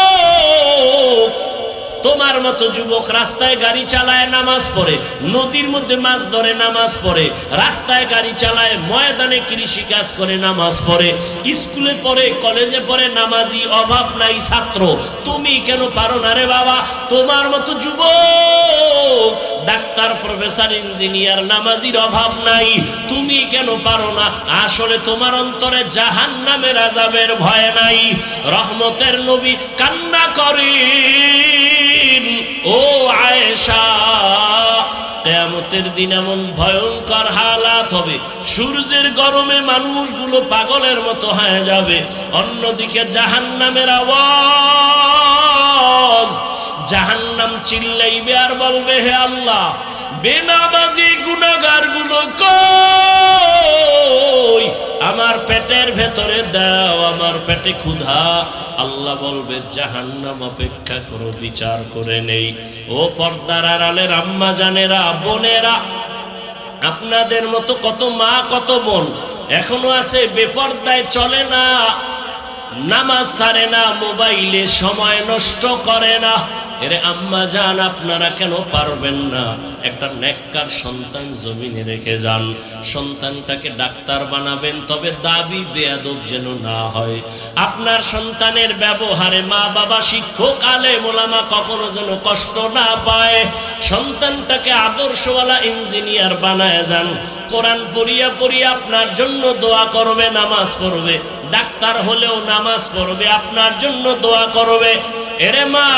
তোমার মতো যুবক রাস্তায় গাড়ি চালায়, নামাজ পড়ে, নদীর মধ্যে মাছ ধরে, নামাজ পড়ে, রাস্তায় গাড়ি চালায়, ময়দানে কৃষি কাজ করে, নামাজ পড়ে, স্কুলে পড়ে, কলেজে পড়ে, নামাজি অভাব নাই ছাত্র। তুমি কেন পারো না রে বাবা? তোমার মতো যুবক ডাক্তার, প্রফেসর, ইঞ্জিনিয়ার, নামাজির অভাব নাই। তুমি কেন পারো না? আসলে তোমার অন্তরে জাহান্নামের আযাবের ভয় নাই। রহমতের নবী কান্না করেন, ও আয়েশা, কিয়ামতের দিন এমন ভয়ঙ্কর হালাত হবে, সূর্যের গরমে মানুষগুলো পাগলের মতো হয়ে যাবে। অন্যদিকে জাহান্নামের আওয়াজ, জাহান্নাম চিল্লাইবে আর বলবে, হে আল্লাহ, বেনামাজি গুনাহগার গুলো কই? আমার পেটের ভেতরে দাও, আমার পেটে ক্ষুধা। আল্লাহ বলবে, জাহান্নাম অপেক্ষা করো, বিচার করে নেই। ও পর্দার আড়ালের আম্মা জানেরা, বোনেরা, আপনাদের মতো কত মা, কত বোন এখনো আছে বেপর্দায় চলে না, নামাজ ছাড়ে না, মোবাইলে সময় নষ্ট করে না। এরে আম্মা জান, আপনারা কেন পারবেন না? একটা নেককার সন্তান জমিনে রেখে যান, সন্তানটাকে ডাক্তার বানাবেন, তবে দাবি বেয়াদব যেন না হয়। আপনার সন্তানের ব্যবহারে মা বাবা, শিক্ষক, আলেম ওলামা কখনো যেন কষ্ট না পায়। সন্তানটাকে আদর্শওয়ালা ইঞ্জিনিয়ার বানায় যান। কোরআন পড়িয়া পড়িয়া আপনার জন্য দোয়া করবে, নামাজ পড়বে। ডাক্তার হলেও নামাজ পড়বে, আপনার জন্য দোয়া করবে। এরে মা,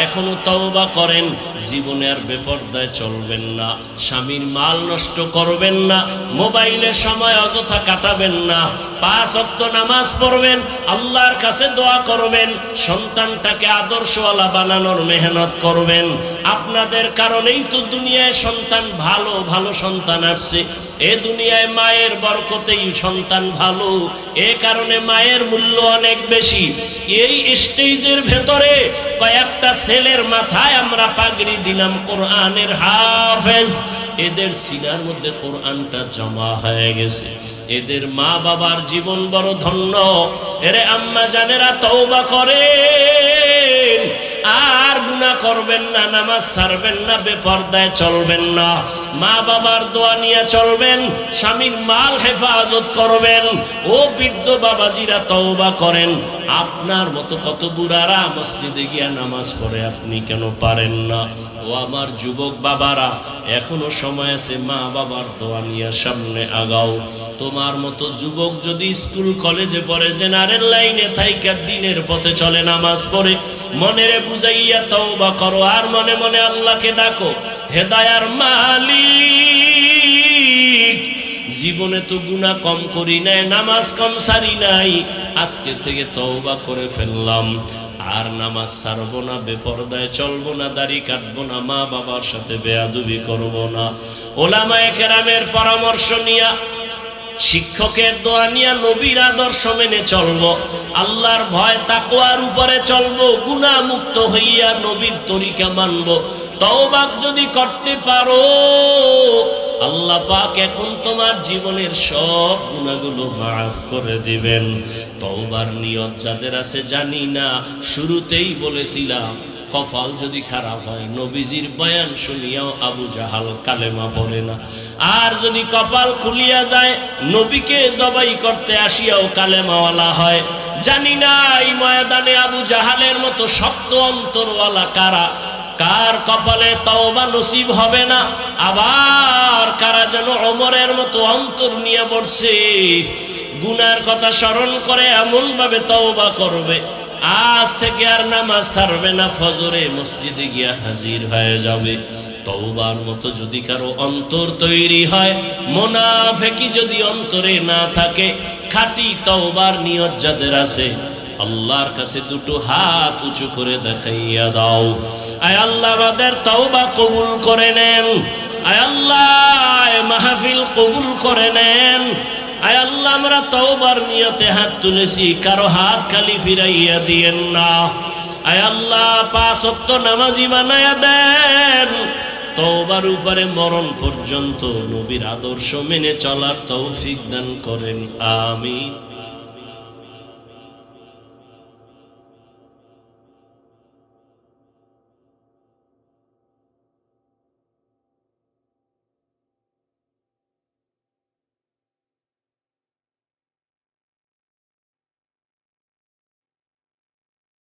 এখনো তওবা করেন, জীবনে আর বেপরদায় চলবেন না, স্বামীর মাল নষ্ট করবেন না, মোবাইলে সময় অযথা কাটাবেন না, 5 ওয়াক্ত নামাজ পড়বেন, আল্লাহর কাছে দোয়া করবেন, সন্তানটাকে আদর্শওয়ালা বানানোর মেহনত করবেন। আপনাদের কারণেই তো দুনিয়ায় সন্তান ভালো ভালো সন্তান আসছে। এ দুনিয়ায় মায়ের বরকতেই সন্তান ভালো, এ কারণে মায়ের মূল্য অনেক বেশি। এই স্টেজের ভেতরে কয়েকটা ছেলের মাথায় আমরা পাগড়ি দিলাম, কোরআনের হাফেজ। এদের সিনার মধ্যে কোরআনটা জমা হয়ে গেছে। এদের মা বাবার জীবন বড় ধন্য। এরে আম্মা জানেরা, তওবা করেন, আর গুনাহ করবেন না, নামাজ ছাড়বেন না, বেপরদায় চলবেন না, মা বাবার দোয়া নিয়ে চলবেন, স্বামীর মাল হেফাজত করবেন। ও বৃদ্ধ বাবাজিরা, তওবা করেন। আপনার মতো কত বুড়ারা মসজিদে গিয়া নামাজ পড়ে, আপনি কেন পারেন না? ও আমার যুবক বাবারা, এখনো সময় আছে, মা বাবার দোয়া নিয়ে সামনে আগাও। তোমার মতো যুবক যদি স্কুল কলেজে পড়ে, জেনারেল লাইনে থাইকা দিনের পথে চলে, নামাজ পড়ে, মনেরে বুঝাইয়া তওবা করো, আর মনে মনে আল্লাহকে ডাকো, হেদায়ার মালিক, জীবনে তো গুনাহ কম করি নাই, নামাজ কম সারি নাই, আজকে থেকে তওবা করে ফেললাম, আর নামাজ ছাড়বো না, বেপরদায় চলবো না, দাড়ি কাটবো না, মা বাবার সাথে বেয়াদবি করবো না। ওলামায়ে কেরামের পরামর্শ নিয়া, শিক্ষকের দোয়া নিয়া, নবীর আদর্শ মেনে চলবো, আল্লাহর ভয় তাকওয়ার উপরে চলবো, গুনাহ মুক্ত হইয়া নবীর তরিকা মানবো। তওবা যদি করতে পারো, আল্লাহ পাক এখন তোমার জীবনের সব গুনাহগুলো মাফ করে দিবেন। তওবার নিয়ত যাদের আছে জানি না, শুরুতেই বলেছিলাম, কপাল যদি খারাপ হয়, নবীজির বয়ান শুনিয়াও আবু জাহাল কালেমা পড়ে না, আর যদি কপাল খুলিয়া যায়, নবীকে জবাই করতে আসিয়াও কালেমাওয়ালা হয়। জানি না এই ময়দানে আবু জাহালের মতো শক্ত অন্তরওয়ালা কারা, কার কপালে তওবা নসিব হবে না, আবার কারা যেন ওমরের মতো অন্তর নিয়ে পড়ছে, গুনার কথা স্মরণ করে এমন ভাবে তওবা করবে, আজ থেকে আর নামাজ ছাড়বে না, ফজরে মসজিদে গিয়া হাজির হয়ে যাবে। তওবার মতো যদি কারো অন্তর তৈরি হয়, মুনাফিকি যদি অন্তরে না থাকে, খাঁটি তওবার নিয়ত যাদের আছে, আল্লাহর কাছে দুটো হাত উঁচু করে দেখাইয়া দাও, আয় আল্লাহ আমাদের তওবা কবুল করে নেন, আয় আল্লাহ মাহফিল কবুল করে নেন, আয় আল্লাহ আমরা তওবার নিয়তে হাত তুলেছি, কারো হাত খালি ফিরাইয়া দিয়েন না, আয় আল্লাহ 5 ওয়াক্ত নামাজি বানায়া দেন, তওবার উপরে মরণ পর্যন্ত নবীর আদর্শ মেনে চলার তৌফিক দান করেন, আমিন।